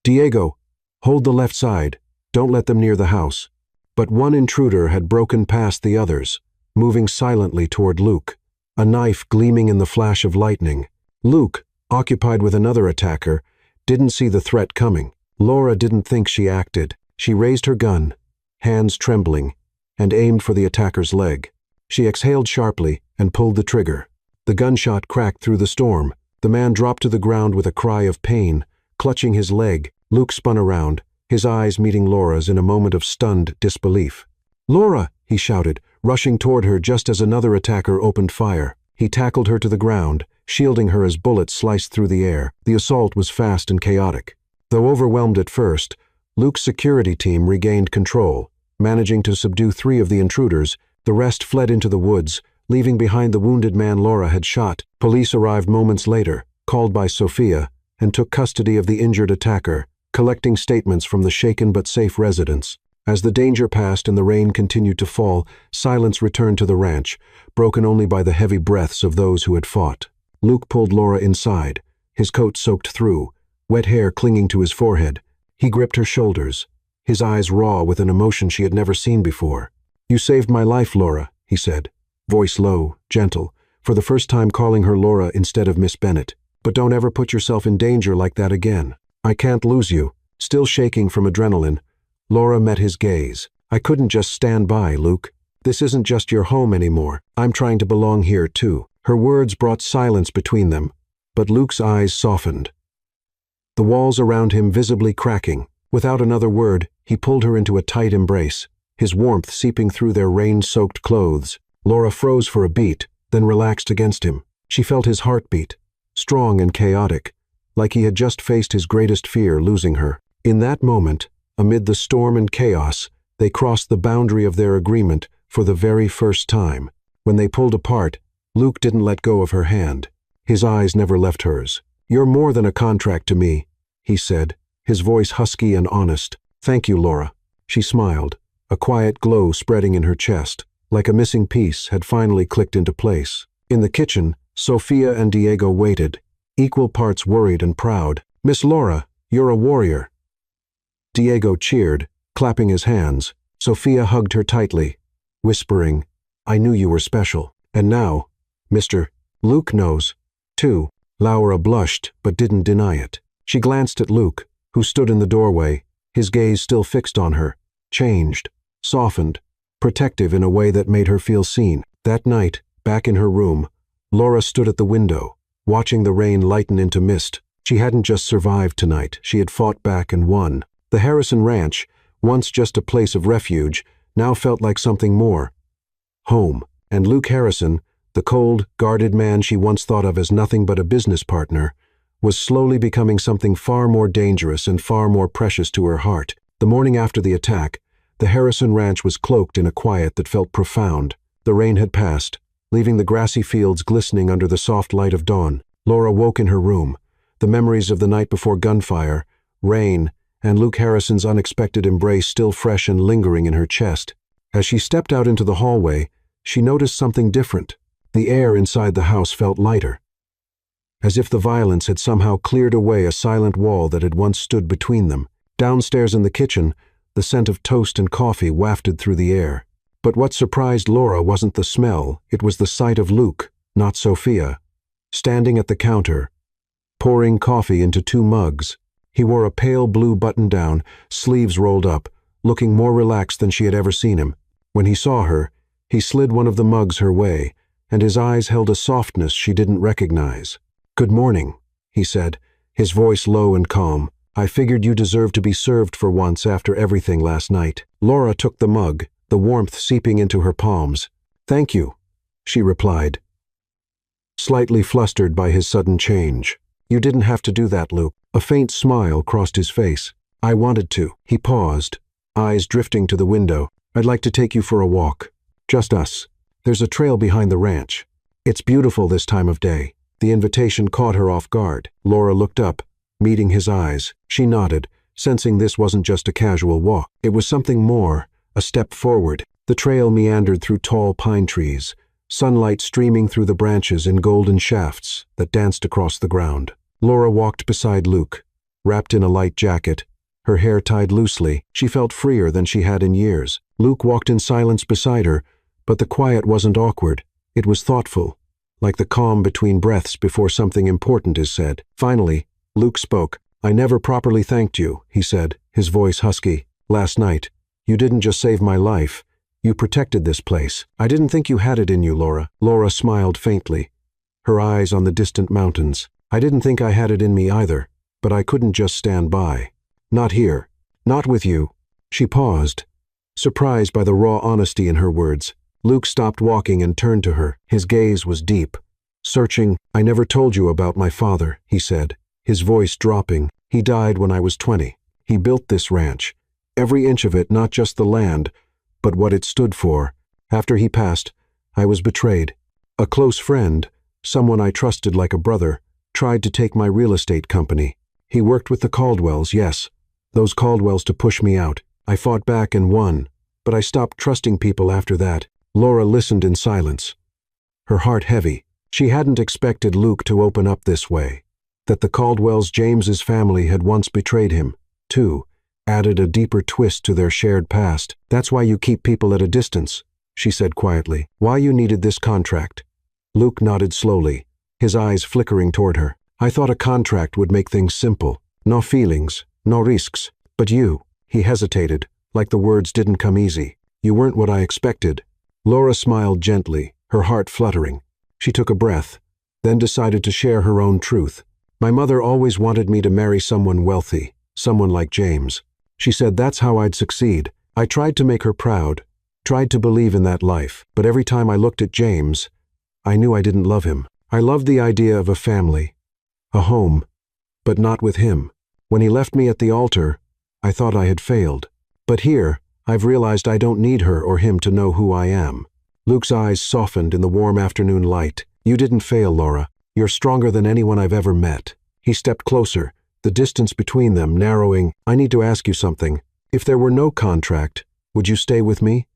"Diego, hold the left side. Don't let them near the house." But one intruder had broken past the others, moving silently toward Luke, a knife gleaming in the flash of lightning. Luke, occupied with another attacker, didn't see the threat coming. Laura didn't think she acted. She raised her gun, hands trembling, and aimed for the attacker's leg. She exhaled sharply and pulled the trigger. The gunshot cracked through the storm. The man dropped to the ground with a cry of pain, clutching his leg. Luke spun around, his eyes meeting Laura's in a moment of stunned disbelief. "Laura!" he shouted, rushing toward her just as another attacker opened fire. He tackled her to the ground, shielding her as bullets sliced through the air. The assault was fast and chaotic. Though overwhelmed at first, Luke's security team regained control, managing to subdue 3 of the intruders. The rest fled into the woods, leaving behind the wounded man Laura had shot. Police arrived moments later, called by Sophia, and took custody of the injured attacker, collecting statements from the shaken but safe residents. As the danger passed and the rain continued to fall, silence returned to the ranch, broken only by the heavy breaths of those who had fought. Luke pulled Laura inside, his coat soaked through, wet hair clinging to his forehead. He gripped her shoulders, his eyes raw with an emotion she had never seen before. You saved my life, Laura, he said, voice low, gentle, for the first time calling her Laura instead of Miss Bennet. But don't ever put yourself in danger like that again. I can't lose you. Still shaking from adrenaline, Laura met his gaze. I couldn't just stand by, Luke. This isn't just your home anymore. I'm trying to belong here, too. Her words brought silence between them, but Luke's eyes softened, the walls around him visibly cracking. Without another word, he pulled her into a tight embrace, his warmth seeping through their rain-soaked clothes. Laura froze for a beat, then relaxed against him. She felt his heartbeat, strong and chaotic, like he had just faced his greatest fear, losing her. In that moment, amid the storm and chaos, they crossed the boundary of their agreement for the very first time. When they pulled apart, Luke didn't let go of her hand. His eyes never left hers. You're more than a contract to me, he said, his voice husky and honest. Thank you, Laura. She smiled, a quiet glow spreading in her chest, like a missing piece had finally clicked into place. In the kitchen, Sophia and Diego waited, equal parts worried and proud. Miss Laura, you're a warrior. Diego cheered, clapping his hands. Sophia hugged her tightly, whispering, I knew you were special. And now, Mr. Luke knows, too. Laura blushed, but didn't deny it. She glanced at Luke, who stood in the doorway, his gaze still fixed on her, changed, softened, protective in a way that made her feel seen. That night, back in her room, Laura stood at the window, watching the rain lighten into mist. She hadn't just survived tonight, she had fought back and won. The Harrison Ranch, once just a place of refuge, now felt like something more. Home. And Luke Harrison, the cold, guarded man she once thought of as nothing but a business partner, was slowly becoming something far more dangerous and far more precious to her heart. The morning after the attack, the Harrison Ranch was cloaked in a quiet that felt profound. The rain had passed, leaving the grassy fields glistening under the soft light of dawn. Laura woke in her room, the memories of the night before gunfire, rain, and Luke Harrison's unexpected embrace still fresh and lingering in her chest. As she stepped out into the hallway, she noticed something different. The air inside the house felt lighter, as if the violence had somehow cleared away a silent wall that had once stood between them. Downstairs in the kitchen, the scent of toast and coffee wafted through the air. But what surprised Laura wasn't the smell, it was the sight of Luke, not Sophia, standing at the counter, pouring coffee into 2 mugs. He wore a pale blue button-down, sleeves rolled up, looking more relaxed than she had ever seen him. When he saw her, he slid one of the mugs her way, and his eyes held a softness she didn't recognize. Good morning, he said, his voice low and calm. I figured you deserved to be served for once after everything last night. Laura took the mug, the warmth seeping into her palms. Thank you, she replied, slightly flustered by his sudden change. You didn't have to do that, Luke. A faint smile crossed his face. I wanted to. He paused, eyes drifting to the window. I'd like to take you for a walk. Just us. There's a trail behind the ranch. It's beautiful this time of day. The invitation caught her off guard. Laura looked up, meeting his eyes. She nodded, sensing this wasn't just a casual walk. It was something more, a step forward. The trail meandered through tall pine trees, sunlight streaming through the branches in golden shafts that danced across the ground. Laura walked beside Luke, wrapped in a light jacket, her hair tied loosely. She felt freer than she had in years. Luke walked in silence beside her, but the quiet wasn't awkward. It was thoughtful, like the calm between breaths before something important is said. Finally, Luke spoke. I never properly thanked you, he said, his voice husky. Last night, you didn't just save my life. You protected this place. I didn't think you had it in you, Laura. Laura smiled faintly, her eyes on the distant mountains. I didn't think I had it in me either, but I couldn't just stand by. Not here. Not with you. She paused, surprised by the raw honesty in her words. Luke stopped walking and turned to her. His gaze was deep, searching. I never told you about my father, he said, his voice dropping. He died when I was 20. He built this ranch, every inch of it, not just the land, but what it stood for. After he passed, I was betrayed. A close friend, someone I trusted like a brother, tried to take my real estate company. He worked with the Caldwells, yes, those Caldwells, to push me out. I fought back and won, but I stopped trusting people after that. Laura listened in silence, her heart heavy. She hadn't expected Luke to open up this way, that the Caldwells, James's family, had once betrayed him, too, added a deeper twist to their shared past. That's why you keep people at a distance, she said quietly. Why you needed this contract. Luke nodded slowly, his eyes flickering toward her. I thought a contract would make things simple. No feelings, no risks. But you, he hesitated, like the words didn't come easy. You weren't what I expected. Laura smiled gently, her heart fluttering. She took a breath, then decided to share her own truth. My mother always wanted me to marry someone wealthy, someone like James. She said that's how I'd succeed. I tried to make her proud, tried to believe in that life, but every time I looked at James, I knew I didn't love him. I loved the idea of a family, a home, but not with him. When he left me at the altar, I thought I had failed. But here, I've realized I don't need her or him to know who I am. Luke's eyes softened in the warm afternoon light. You didn't fail, Laura. You're stronger than anyone I've ever met. He stepped closer, the distance between them narrowing. I need to ask you something. If there were no contract, would you stay with me?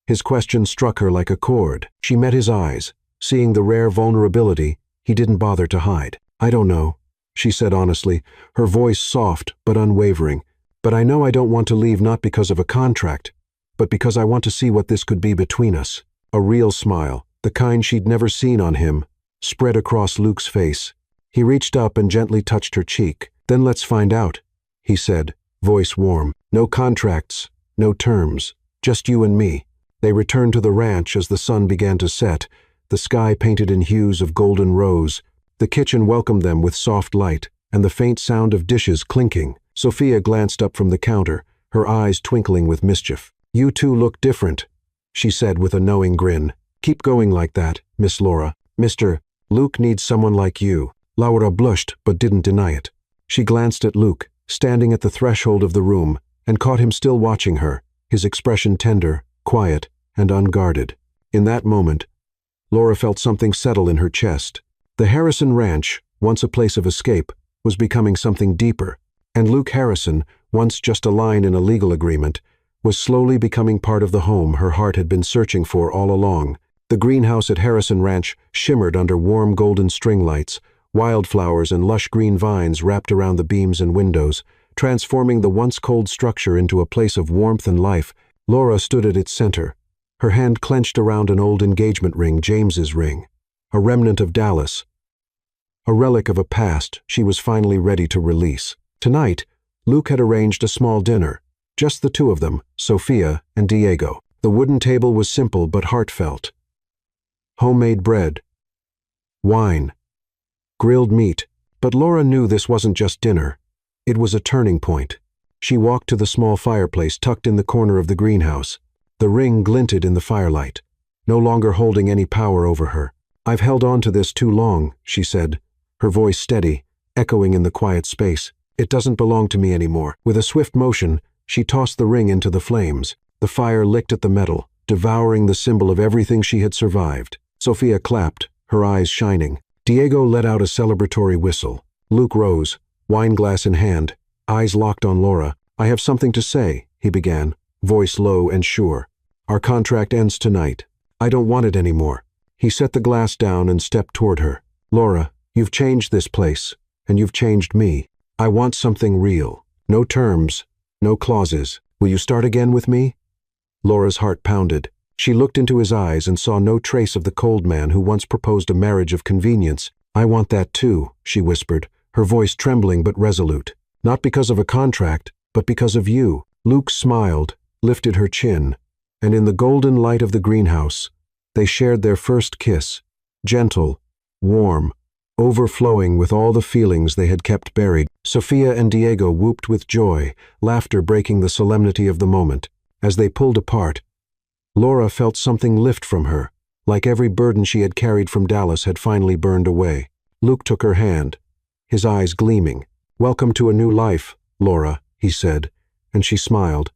His question struck her like a chord. She met his eyes, seeing the rare vulnerability he didn't bother to hide. I don't know, she said honestly, her voice soft but unwavering. But I know I don't want to leave not because of a contract, but because I want to see what this could be between us. A real smile, the kind she'd never seen on him, spread across Luke's face. He reached up and gently touched her cheek. Then let's find out, he said, voice warm. No contracts, no terms, just you and me. They returned to the ranch as the sun began to set, the sky painted in hues of golden rose. The kitchen welcomed them with soft light, and the faint sound of dishes clinking. Sophia glanced up from the counter, her eyes twinkling with mischief. You two look different, she said with a knowing grin. Keep going like that, Miss Laura. Mr. Luke needs someone like you. Laura blushed but didn't deny it. She glanced at Luke, standing at the threshold of the room, and caught him still watching her, his expression tender, quiet, and unguarded. In that moment, Laura felt something settle in her chest. The Harrison Ranch, once a place of escape, was becoming something deeper. And Luke Harrison, once just a line in a legal agreement, was slowly becoming part of the home her heart had been searching for all along. The greenhouse at Harrison Ranch shimmered under warm golden string lights, wildflowers and lush green vines wrapped around the beams and windows, transforming the once cold structure into a place of warmth and life. Laura stood at its center, her hand clenched around an old engagement ring, James's ring, a remnant of Dallas, a relic of a past she was finally ready to release. Tonight, Luke had arranged a small dinner, just the two of them, Sophia and Diego. The wooden table was simple but heartfelt. Homemade bread, wine, grilled meat. But Laura knew this wasn't just dinner. It was a turning point. She walked to the small fireplace tucked in the corner of the greenhouse. The ring glinted in the firelight, no longer holding any power over her. I've held on to this too long, she said, her voice steady, echoing in the quiet space. It doesn't belong to me anymore. With a swift motion, she tossed the ring into the flames. The fire licked at the metal, devouring the symbol of everything she had survived. Sophia clapped, her eyes shining. Diego let out a celebratory whistle. Luke rose, wineglass in hand, eyes locked on Laura. I have something to say, he began, voice low and sure. Our contract ends tonight. I don't want it anymore. He set the glass down and stepped toward her. Laura, you've changed this place, and you've changed me. I want something real. No terms, no clauses. Will you start again with me? Laura's heart pounded. She looked into his eyes and saw no trace of the cold man who once proposed a marriage of convenience. I want that too, she whispered, her voice trembling but resolute. Not because of a contract, but because of you. Luke smiled, lifted her chin, and in the golden light of the greenhouse, they shared their first kiss, gentle, warm, overflowing with all the feelings they had kept buried. Sophia and Diego whooped with joy, laughter breaking the solemnity of the moment. As they pulled apart, Laura felt something lift from her, like every burden she had carried from Dallas had finally burned away. Luke took her hand, his eyes gleaming. Welcome to a new life, Laura, he said, and she smiled.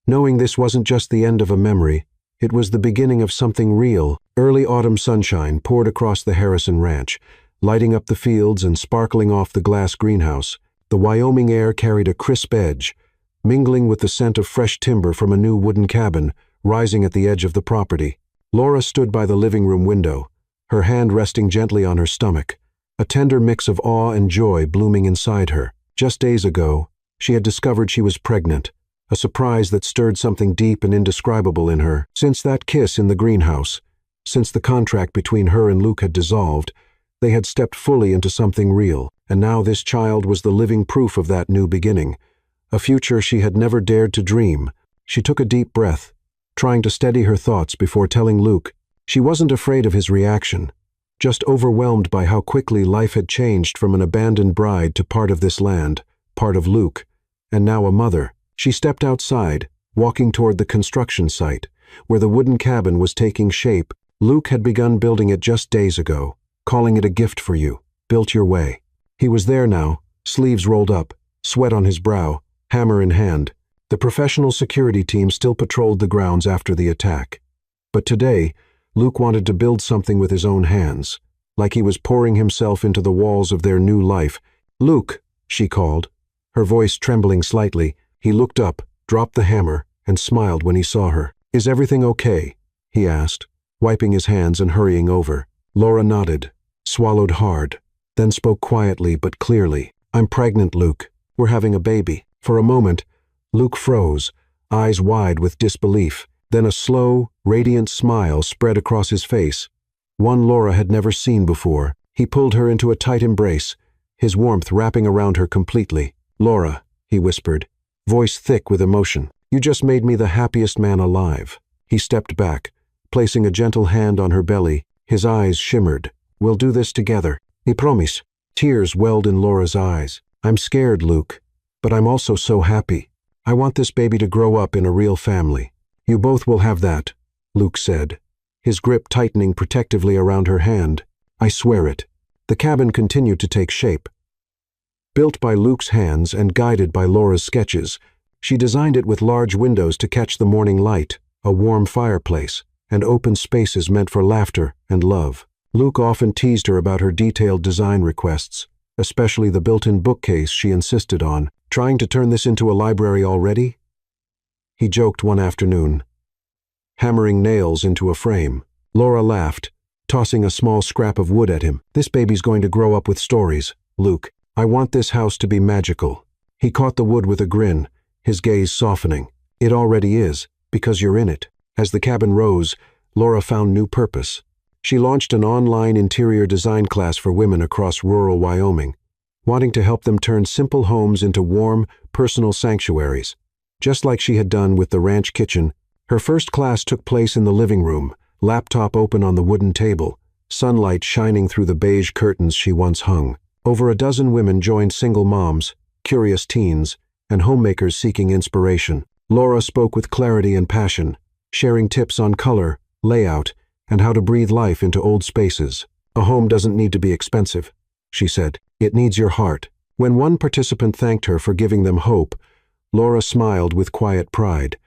Knowing this wasn't just the end of a memory, it was the beginning of something real. Early autumn sunshine poured across the Harrison Ranch, lighting up the fields and sparkling off the glass greenhouse. The Wyoming air carried a crisp edge, mingling with the scent of fresh timber from a new wooden cabin rising at the edge of the property. Laura stood by the living room window, her hand resting gently on her stomach, a tender mix of awe and joy blooming inside her. Just days ago, She had discovered she was pregnant, a surprise that stirred something deep and indescribable in her. Since that kiss in the greenhouse, since the contract between her and Luke had dissolved, they had stepped fully into something real, and now this child was the living proof of that new beginning, a future she had never dared to dream. She took a deep breath, trying to steady her thoughts before telling Luke. She wasn't afraid of his reaction, just overwhelmed by how quickly life had changed from an abandoned bride to part of this land, part of Luke, and now a mother. She stepped outside, walking toward the construction site, where the wooden cabin was taking shape. Luke had begun building it just days ago, calling it a gift for you, built your way. He was there now, sleeves rolled up, sweat on his brow, hammer in hand. The professional security team still patrolled the grounds after the attack. But today, Luke wanted to build something with his own hands, like he was pouring himself into the walls of their new life. "Luke," she called, her voice trembling slightly. He looked up, dropped the hammer, and smiled when he saw her. "Is everything okay?" he asked, wiping his hands and hurrying over. Laura nodded, swallowed hard, then spoke quietly but clearly. "I'm pregnant, Luke. We're having a baby." For a moment, Luke froze, eyes wide with disbelief. Then a slow, radiant smile spread across his face, one Laura had never seen before. He pulled her into a tight embrace, his warmth wrapping around her completely. "Laura," he whispered, voice thick with emotion, "you just made me the happiest man alive." He stepped back, placing a gentle hand on her belly. His eyes shimmered. "We'll do this together. I promise." Tears welled in Laura's eyes. "I'm scared, Luke, but I'm also so happy. I want this baby to grow up in a real family." "You both will have that," Luke said, his grip tightening protectively around her hand. "I swear it." The cabin continued to take shape. Built by Luke's hands and guided by Laura's sketches, she designed it with large windows to catch the morning light, a warm fireplace, and open spaces meant for laughter and love. Luke often teased her about her detailed design requests, especially the built-in bookcase she insisted on. "Trying to turn this into a library already?" he joked one afternoon, hammering nails into a frame. Laura laughed, tossing a small scrap of wood at him. "This baby's going to grow up with stories, Luke. I want this house to be magical." He caught the wood with a grin, his gaze softening. "It already is, because you're in it." As the cabin rose, Laura found new purpose. She launched an online interior design class for women across rural Wyoming, wanting to help them turn simple homes into warm, personal sanctuaries. Just like she had done with the ranch kitchen, her first class took place in the living room, laptop open on the wooden table, sunlight shining through the beige curtains she once hung. Over a dozen women joined, single moms, curious teens, and homemakers seeking inspiration. Laura spoke with clarity and passion, sharing tips on color, layout, and how to breathe life into old spaces. "A home doesn't need to be expensive," she said. "It needs your heart." When one participant thanked her for giving them hope, Laura smiled with quiet pride,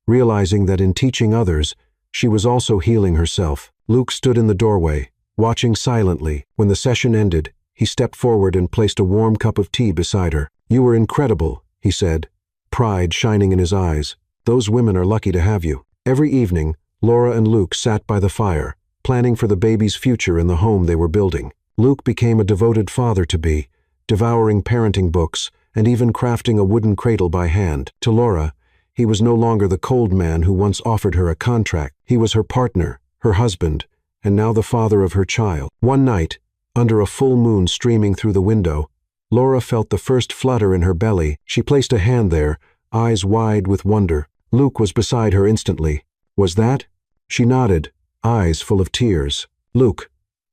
realizing that in teaching others, she was also healing herself. Luke stood in the doorway, watching silently. When the session ended, he stepped forward and placed a warm cup of tea beside her. "You were incredible," he said, pride shining in his eyes. "Those women are lucky to have you." Every evening, Laura and Luke sat by the fire, planning for the baby's future in the home they were building. Luke became a devoted father-to-be, devouring parenting books and even crafting a wooden cradle by hand. To Laura, he was no longer the cold man who once offered her a contract. He was her partner, her husband, and now the father of her child. One night, under a full moon streaming through the window, Laura felt the first flutter in her belly. She placed a hand there, eyes wide with wonder. Luke was beside her instantly. "Was that?" She nodded, eyes full of tears. "Luke,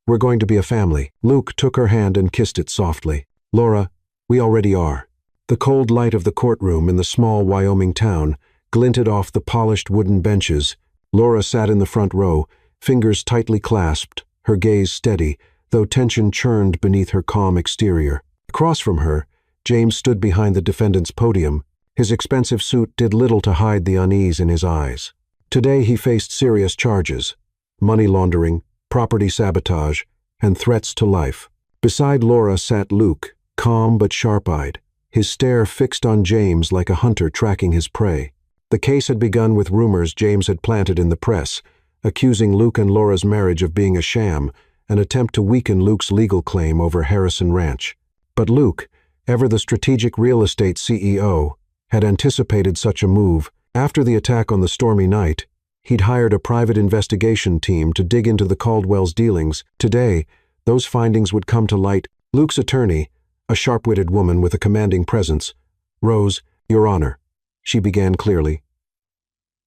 we're going to be a family." Luke took her hand and kissed it softly. "Laura, we already are." The cold light of the courtroom in the small Wyoming town glinted off the polished wooden benches. Laura sat in the front row, fingers tightly clasped, her gaze steady, though tension churned beneath her calm exterior. Across from her, James stood behind the defendant's podium. His expensive suit did little to hide the unease in his eyes. Today he faced serious charges: money laundering, property sabotage, and threats to life. Beside Laura sat Luke, calm but sharp-eyed, his stare fixed on James like a hunter tracking his prey. The case had begun with rumors James had planted in the press, accusing Luke and Laura's marriage of being a sham, an attempt to weaken Luke's legal claim over Harrison Ranch. But Luke, ever the strategic real estate CEO, had anticipated such a move. After the attack on the stormy night, he'd hired a private investigation team to dig into the Caldwell's dealings. Today, those findings would come to light. Luke's attorney, a sharp-witted woman with a commanding presence, rose. "Your Honor," she began clearly.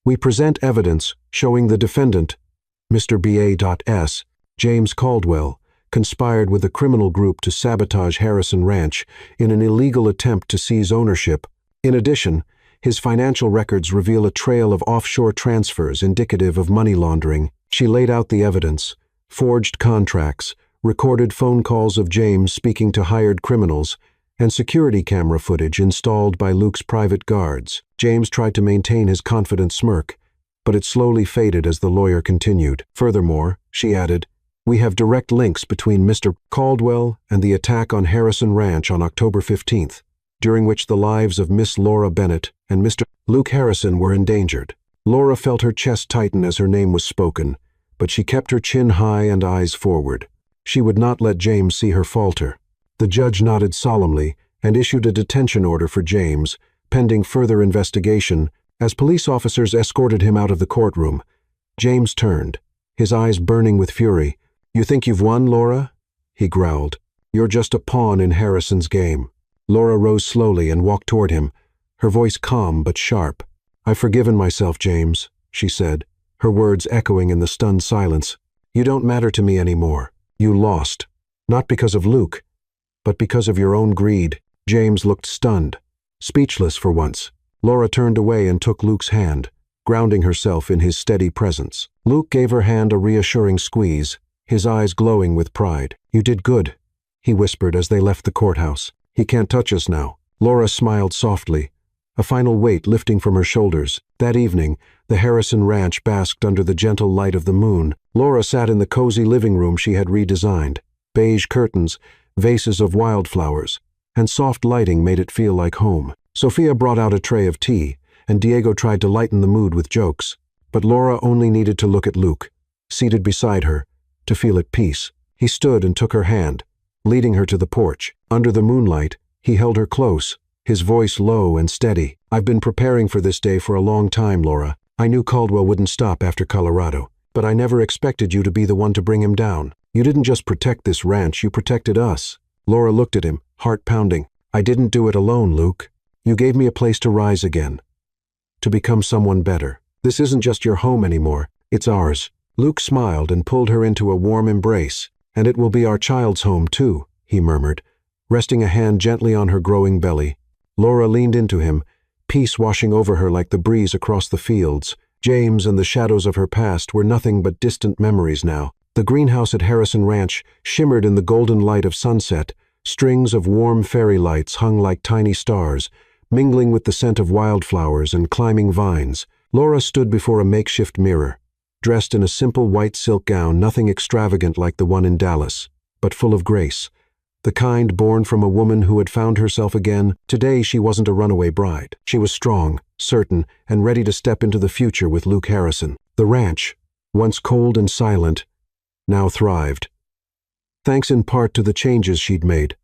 "We present evidence showing the defendant, Mr. B.A.S., James Caldwell, conspired with a criminal group to sabotage Harrison Ranch in an illegal attempt to seize ownership. In addition, his financial records reveal a trail of offshore transfers indicative of money laundering." She laid out the evidence: forged contracts, recorded phone calls of James speaking to hired criminals, and security camera footage installed by Luke's private guards. James tried to maintain his confident smirk, but it slowly faded as the lawyer continued. "Furthermore," she added, "we have direct links between Mr. Caldwell and the attack on Harrison Ranch on October 15th, during which the lives of Miss Laura Bennett and Mr. Luke Harrison were endangered." Laura felt her chest tighten as her name was spoken, but she kept her chin high and eyes forward. She would not let James see her falter. The judge nodded solemnly and issued a detention order for James, pending further investigation. As police officers escorted him out of the courtroom, James turned, his eyes burning with fury. "You think you've won, Laura?" he growled. "You're just a pawn in Harrison's game." Laura rose slowly and walked toward him, her voice calm but sharp. "I've forgiven myself, James," she said, her words echoing in the stunned silence. "You don't matter to me anymore. You lost, not because of Luke, but because of your own greed." James looked stunned, speechless for once. Laura turned away and took Luke's hand, grounding herself in his steady presence. Luke gave her hand a reassuring squeeze, his eyes glowing with pride. "You did good," he whispered as they left the courthouse. "He can't touch us now." Laura smiled softly, a final weight lifting from her shoulders. That evening, the Harrison Ranch basked under the gentle light of the moon. Laura sat in the cozy living room she had redesigned. Beige curtains, vases of wildflowers, and soft lighting made it feel like home. Sophia brought out a tray of tea, and Diego tried to lighten the mood with jokes. But Laura only needed to look at Luke, seated beside her, to feel at peace. He stood and took her hand, leading her to the porch. Under the moonlight, he held her close, his voice low and steady. "I've been preparing for this day for a long time, Laura. I knew Caldwell wouldn't stop after Colorado, but I never expected you to be the one to bring him down. You didn't just protect this ranch, you protected us." Laura looked at him, heart pounding. "I didn't do it alone, Luke. You gave me a place to rise again, to become someone better. This isn't just your home anymore, it's ours." Luke smiled and pulled her into a warm embrace. "And it will be our child's home, too," he murmured, resting a hand gently on her growing belly. Laura leaned into him, peace washing over her like the breeze across the fields. James and the shadows of her past were nothing but distant memories now. The greenhouse at Harrison Ranch shimmered in the golden light of sunset. Strings of warm fairy lights hung like tiny stars, mingling with the scent of wildflowers and climbing vines. Laura stood before a makeshift mirror, dressed in a simple white silk gown, nothing extravagant like the one in Dallas, but full of grace, the kind born from a woman who had found herself again. Today she wasn't a runaway bride. She was strong, certain, and ready to step into the future with Luke Harrison. The ranch, once cold and silent, now thrived, thanks in part to the changes she'd made.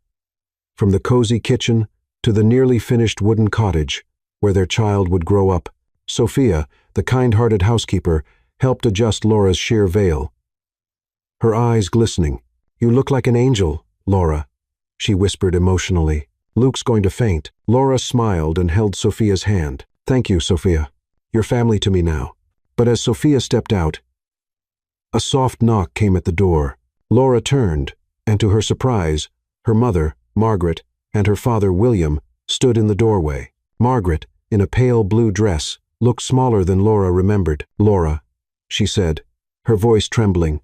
From the cozy kitchen to the nearly finished wooden cottage where their child would grow up, Sophia, the kind-hearted housekeeper, helped adjust Laura's sheer veil. Her eyes glistening. "You look like an angel, Laura," she whispered emotionally. "Luke's going to faint." Laura smiled and held Sophia's hand. "Thank you, Sophia. You're family to me now." But as Sophia stepped out, a soft knock came at the door. Laura turned, and to her surprise, her mother, Margaret, and her father, William, stood in the doorway. Margaret, in a pale blue dress, looked smaller than Laura remembered. "Laura," she said, her voice trembling,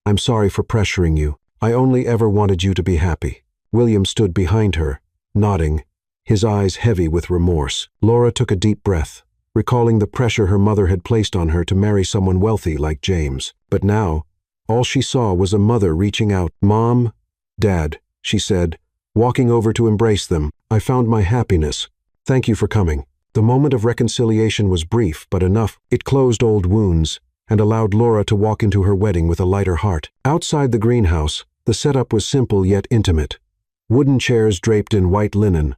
"I'm sorry for pressuring you. I only ever wanted you to be happy." William stood behind her, nodding, his eyes heavy with remorse. Laura took a deep breath, recalling the pressure her mother had placed on her to marry someone wealthy like James. But now, all she saw was a mother reaching out. "Mom, Dad," she said, walking over to embrace them. "I found my happiness. Thank you for coming." The moment of reconciliation was brief, but enough. It closed old wounds and allowed Laura to walk into her wedding with a lighter heart. Outside the greenhouse, the setup was simple yet intimate. Wooden chairs draped in white linen,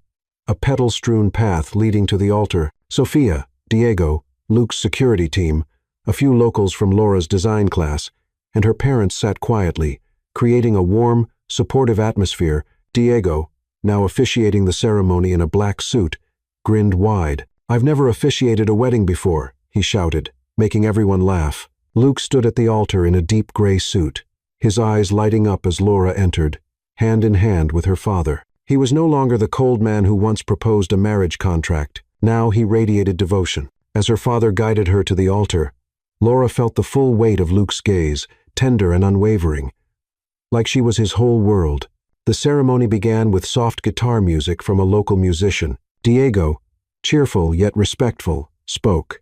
a petal-strewn path leading to the altar. Sophia, Diego, Luke's security team, a few locals from Laura's design class, and her parents sat quietly, creating a warm, supportive atmosphere. Diego, now officiating the ceremony in a black suit, grinned wide. "I've never officiated a wedding before," he shouted, making everyone laugh. Luke stood at the altar in a deep gray suit, his eyes lighting up as Laura entered, hand in hand with her father. He was no longer the cold man who once proposed a marriage contract. Now he radiated devotion. As her father guided her to the altar, Laura felt the full weight of Luke's gaze, tender and unwavering, like she was his whole world. The ceremony began with soft guitar music from a local musician. Diego, cheerful yet respectful, spoke.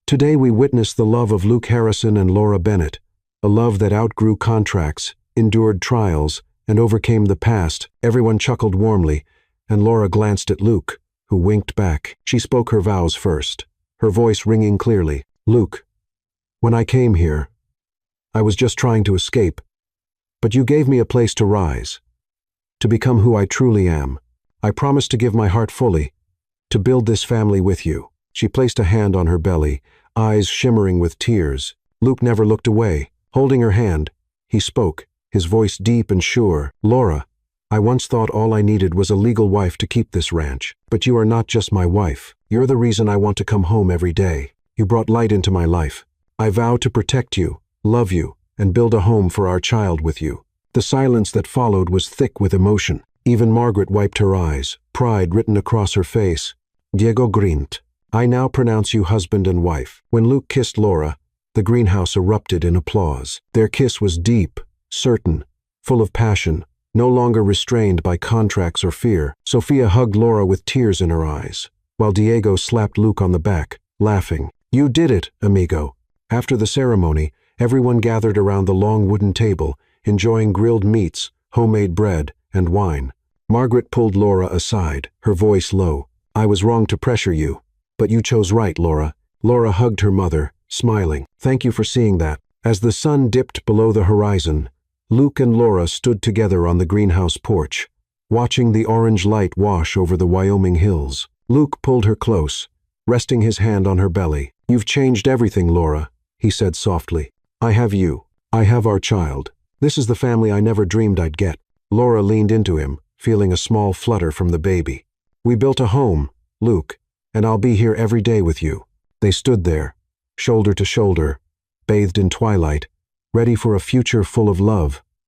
"Today we witness the love of Luke Harrison and Laura Bennett, a love that outgrew contracts, endured trials, and overcame the past." Everyone chuckled warmly, and Laura glanced at Luke, who winked back. She spoke her vows first, her voice ringing clearly. "Luke, when I came here, I was just trying to escape, but you gave me a place to rise, to become who I truly am. I promise to give my heart fully, to build this family with you." She placed a hand on her belly, eyes shimmering with tears. Luke never looked away. Holding her hand, he spoke, his voice deep and sure. "Laura, I once thought all I needed was a legal wife to keep this ranch. But you are not just my wife. You're the reason I want to come home every day. You brought light into my life. I vow to protect you, love you, and build a home for our child with you." The silence that followed was thick with emotion. Even Margaret wiped her eyes, pride written across her face. Diego grinned. "I now pronounce you husband and wife." When Luke kissed Laura, the greenhouse erupted in applause. Their kiss was deep, certain, full of passion, no longer restrained by contracts or fear. Sophia hugged Laura with tears in her eyes, while Diego slapped Luke on the back, laughing. "You did it, amigo." After the ceremony, everyone gathered around the long wooden table, enjoying grilled meats, homemade bread, and wine. Margaret pulled Laura aside, her voice low. "I was wrong to pressure you, but you chose right, Laura." Laura hugged her mother, smiling. "Thank you for seeing that." As the sun dipped below the horizon, Luke and Laura stood together on the greenhouse porch, watching the orange light wash over the Wyoming hills. Luke pulled her close, resting his hand on her belly. "You've changed everything, Laura," he said softly. "I have you. I have our child. This is the family I never dreamed I'd get." Laura leaned into him, feeling a small flutter from the baby. "We built a home, Luke, and I'll be here every day with you." They stood there, shoulder to shoulder, bathed in twilight, ready for a future full of love.